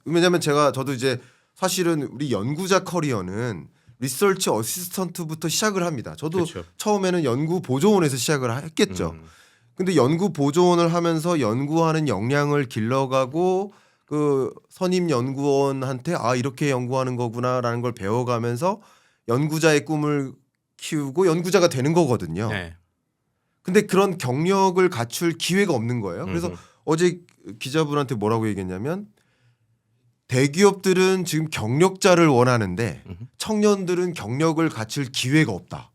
왜냐면 저도 이제 사실은 우리 연구자 커리어는 리서치 어시스턴트부터 시작을 합니다. 저도 그렇죠. 처음에는 연구 보조원에서 시작을 했겠죠. 근데 연구 보조원을 하면서 연구하는 역량을 길러가고 그 선임 연구원한테 이렇게 연구하는 거구나라는 걸 배워가면서 연구자의 꿈을 키우고 연구자가 되는 거거든요. 근데 그런 경력을 갖출 기회가 없는 거예요. 그래서 어제 기자분한테 뭐라고 얘기했냐면 대기업들은 지금 경력자를 원하는데 청년들은 경력을 갖출 기회가 없다.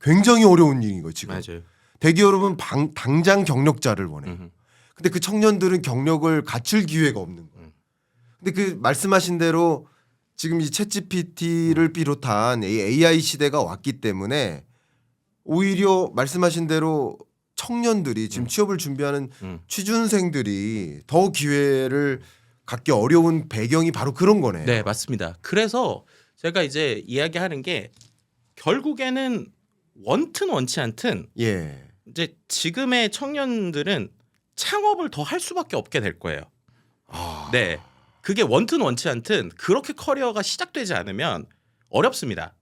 굉장히 어려운 일인 거예요 지금. 맞아요. 대기업은 당장 경력자를 원해요. 근데 그 청년들은 경력을 갖출 기회가 없는 거예요. 근데 그 말씀하신 대로 지금 이 챗GPT를 비롯한 AI 시대가 왔기 때문에 오히려 말씀하신 대로 청년들이 지금 취업을 준비하는 취준생들이 더 기회를 갖기 어려운 배경이 바로 그런 거네요. 네, 맞습니다. 그래서 제가 이제 이야기하는 게 결국에는 원튼 원치 않든 이제 지금의 청년들은 창업을 더 할 수밖에 없게 될 거예요. 네, 그게 원튼 원치 않든 그렇게 커리어가 시작되지 않으면 어렵습니다.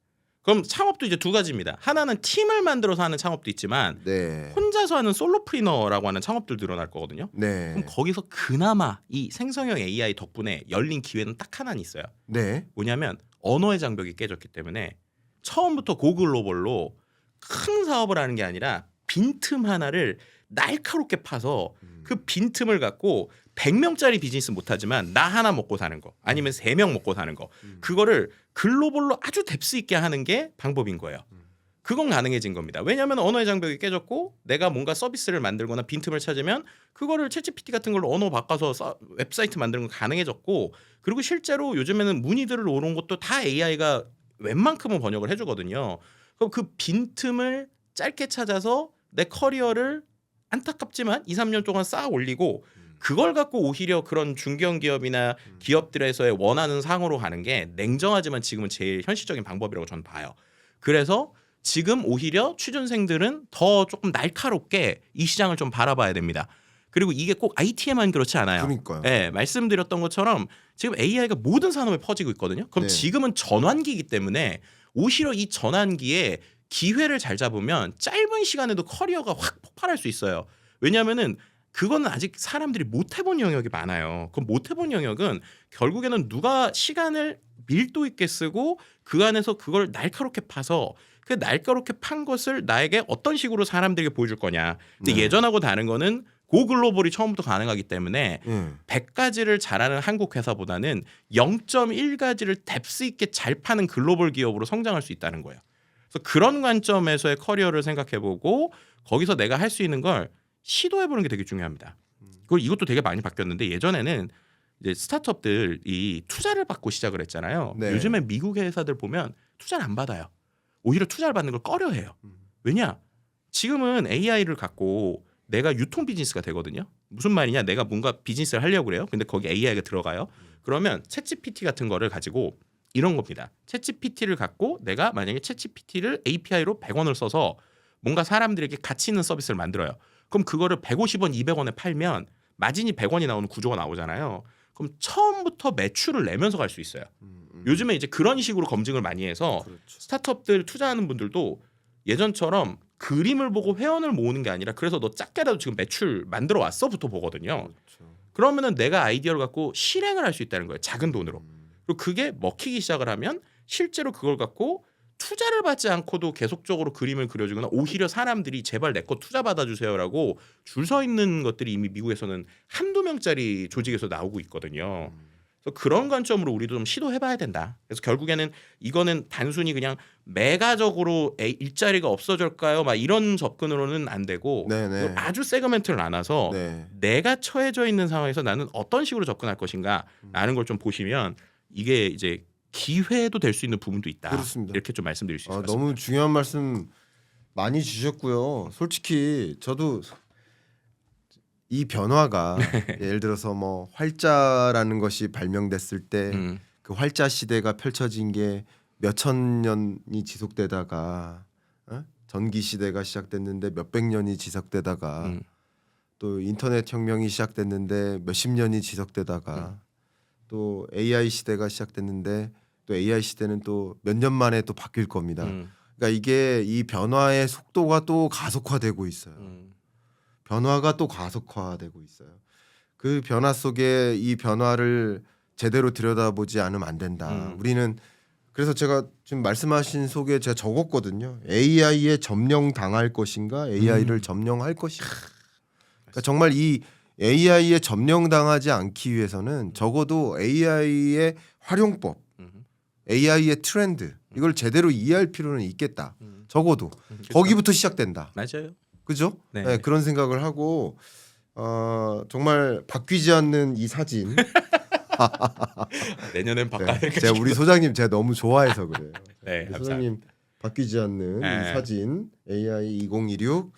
그럼 창업도 이제 두 가지입니다. 하나는 팀을 만들어서 하는 창업도 있지만 혼자서 하는 솔로프리너라고 하는 창업들 늘어날 거거든요. 그럼 거기서 그나마 이 생성형 AI 덕분에 열린 기회는 딱 하나는 있어요. 뭐냐면 언어의 장벽이 깨졌기 때문에 처음부터 고글로벌로 큰 사업을 하는 게 아니라 빈틈 하나를 날카롭게 파서 그 빈틈을 갖고 100명짜리 비즈니스 못하지만 나 하나 먹고 사는 거 아니면 3명 먹고 사는 거 그거를 글로벌로 아주 뎁스 있게 하는 게 방법인 거예요. 그건 가능해진 겁니다. 왜냐하면 언어의 장벽이 깨졌고 내가 뭔가 서비스를 만들거나 빈틈을 찾으면 그거를 챗GPT 같은 걸로 언어 바꿔서 웹사이트 만드는 건 가능해졌고 그리고 실제로 요즘에는 문의들을 오는 것도 다 AI가 웬만큼은 번역을 해주거든요. 그럼 그 빈틈을 짧게 찾아서 내 커리어를 안타깝지만 2, 3년 동안 쌓아 올리고 그걸 갖고 오히려 그런 중견기업이나 기업들에서의 원하는 상으로 가는 게 냉정하지만 지금은 제일 현실적인 방법이라고 저는 봐요. 그래서 지금 오히려 취준생들은 더 조금 날카롭게 이 시장을 좀 바라봐야 됩니다. 그리고 이게 꼭 IT에만 그렇지 않아요. 그러니까요. 네, 말씀드렸던 것처럼 지금 AI가 모든 산업에 퍼지고 있거든요. 그럼 네. 지금은 전환기이기 때문에 오히려 이 전환기에 기회를 잘 잡으면 짧은 시간에도 커리어가 확 폭발할 수 있어요. 왜냐하면은 그거는 아직 사람들이 못 해본 영역이 많아요. 그럼 못 해본 영역은 결국에는 누가 시간을 밀도 있게 쓰고 그 안에서 그걸 날카롭게 파서 그 날카롭게 판 것을 나에게 어떤 식으로 사람들에게 보여줄 거냐. 근데 네. 예전하고 다른 거는 고글로벌이 처음부터 가능하기 때문에 100가지를 잘하는 한국 회사보다는 0.1가지를 뎁스 있게 잘 파는 글로벌 기업으로 성장할 수 있다는 거예요. 그래서 그런 관점에서의 커리어를 생각해보고 거기서 내가 할 수 있는 걸 시도해보는 게 되게 중요합니다. 그리고 이것도 되게 많이 바뀌었는데 예전에는 이제 스타트업들이 투자를 받고 시작을 했잖아요. 네. 요즘에 미국의 회사들 보면 투자를 안 받아요. 오히려 투자를 받는 걸 꺼려해요. 왜냐? 지금은 AI를 갖고 내가 유통 비즈니스가 되거든요. 무슨 말이냐? 내가 뭔가 비즈니스를 하려고 그래요. 근데 거기 AI가 들어가요. 그러면 챗GPT 같은 거를 가지고 이런 겁니다. 챗GPT를 갖고 내가 만약에 챗GPT를 API로 100원을 써서 뭔가 사람들에게 가치 있는 서비스를 만들어요. 그럼 그거를 150원, 200원에 팔면 마진이 100원이 나오는 구조가 나오잖아요. 그럼 처음부터 매출을 내면서 갈 수 있어요. 요즘에 이제 그런 식으로 검증을 많이 해서 그렇죠. 스타트업들 투자하는 분들도 예전처럼 그림을 보고 회원을 모으는 게 아니라 그래서 너 작게라도 지금 매출 만들어 왔어부터 보거든요. 그렇죠. 그러면은 내가 아이디어를 갖고 실행을 할 수 있다는 거예요. 작은 돈으로. 그리고 그게 먹히기 시작을 하면 실제로 그걸 갖고 투자를 받지 않고도 계속적으로 그림을 그려주거나 오히려 사람들이 제발 내 거 투자 받아주세요라고 줄 서 있는 것들이 이미 미국에서는 한두 명짜리 조직에서 나오고 있거든요. 그래서 그런 관점으로 우리도 좀 시도해봐야 된다. 그래서 결국에는 이거는 단순히 그냥 메가적으로 일자리가 없어질까요? 막 이런 접근으로는 안 되고 네네. 아주 세그멘트를 나눠서 네. 내가 처해져 있는 상황에서 나는 어떤 식으로 접근할 것인가라는 걸 좀 보시면 이게 이제 기회도 될 수 있는 부분도 있다. 그렇습니다. 이렇게 좀 말씀드릴 수 있을 것 같습니다. 너무 중요한 말씀 많이 주셨고요. 솔직히 저도 이 변화가 예를 들어서 뭐 활자라는 것이 발명됐을 때 그 활자 시대가 펼쳐진 게 몇천 년이 지속되다가 전기 시대가 시작됐는데 몇백 년이 지속되다가 또 인터넷 혁명이 시작됐는데 몇십 년이 지속되다가 또 AI 시대가 시작됐는데 또 AI 시대는 또 몇 년 만에 또 바뀔 겁니다. 그러니까 이게 이 변화의 속도가 또 가속화되고 있어요. 변화가 또 가속화되고 있어요. 그 변화 속에 이 변화를 제대로 들여다보지 않으면 안 된다. 우리는 그래서 제가 지금 말씀하신 속에 제가 적었거든요. AI에 점령당할 것인가, AI를 점령할 것인가. 그러니까 정말 이 AI에 점령당하지 않기 위해서는 적어도 AI의 활용법, AI의 트렌드 이걸 제대로 이해할 필요는 있겠다. 적어도 거기부터 시작된다. 맞아요. 그죠? 네. 네, 그런 생각을 하고 정말 바뀌지 않는 이 사진. 내년엔 바꿔야 네, 될까 제가 우리 소장님 제가 너무 좋아해서 그래요. 네, 우리 감사합니다. 소장님 바뀌지 않는 네. 이 사진 AI 2016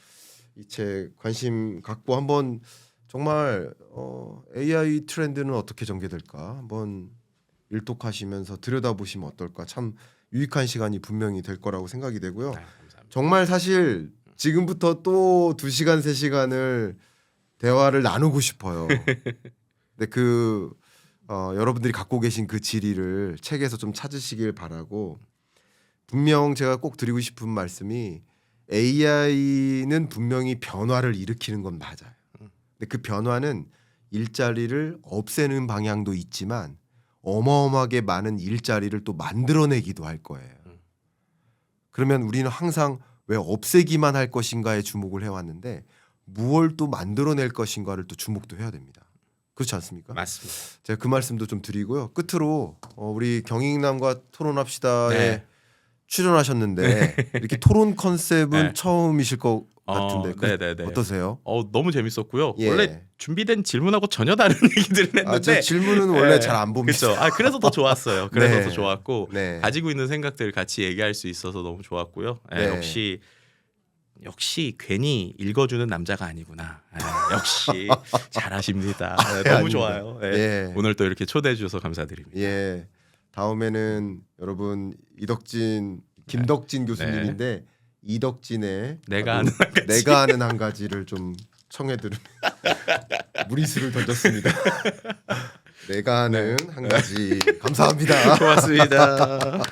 이 책 관심 갖고 한번 정말 AI 트렌드는 어떻게 전개될까 한번 일독하시면서 들여다보시면 어떨까 참 유익한 시간이 분명히 될 거라고 생각이 되고요. 감사합니다. 정말 사실 지금부터 또 2시간 3시간을 대화를 나누고 싶어요. 근데 여러분들이 갖고 계신 그 질의를 책에서 좀 찾으시길 바라고 분명 제가 꼭 드리고 싶은 말씀이 AI는 분명히 변화를 일으키는 건 맞아요. 근데 그 변화는 일자리를 없애는 방향도 있지만 어마어마하게 많은 일자리를 또 만들어내기도 할 거예요. 그러면 우리는 항상 왜 없애기만 할 것인가에 주목을 해왔는데 무엇을 또 만들어낼 것인가를 또 주목도 해야 됩니다. 그렇지 않습니까? 맞습니다. 제가 그 말씀도 좀 드리고요. 끝으로 우리 경익남과 토론합시다에 네. 출연하셨는데 이렇게 토론 컨셉은 네. 처음이실 것 같은데 네네네. 어떠세요? 너무 재밌었고요. 예. 원래 준비된 질문하고 전혀 다른 얘기들을 했는데 저 질문은 원래 네. 잘 안 봅니다. 그렇죠. 그래서 더 좋았어요. 그래서 네. 더 좋았고 네. 가지고 있는 생각들을 같이 얘기할 수 있어서 너무 좋았고요. 네. 역시 역시 괜히 읽어주는 남자가 아니구나. 역시 잘하십니다. 너무 아닙니다. 좋아요. 예. 오늘 또 이렇게 초대해 주셔서 감사드립니다. 예. 다음에는 여러분 김덕진 교수님인데 이덕진의 내가 아는 한 가지. 내가 아는 한 가지를 좀 청해 들으면 무리수를 던졌습니다. 내가 아는 한 가지 감사합니다. 고맙습니다.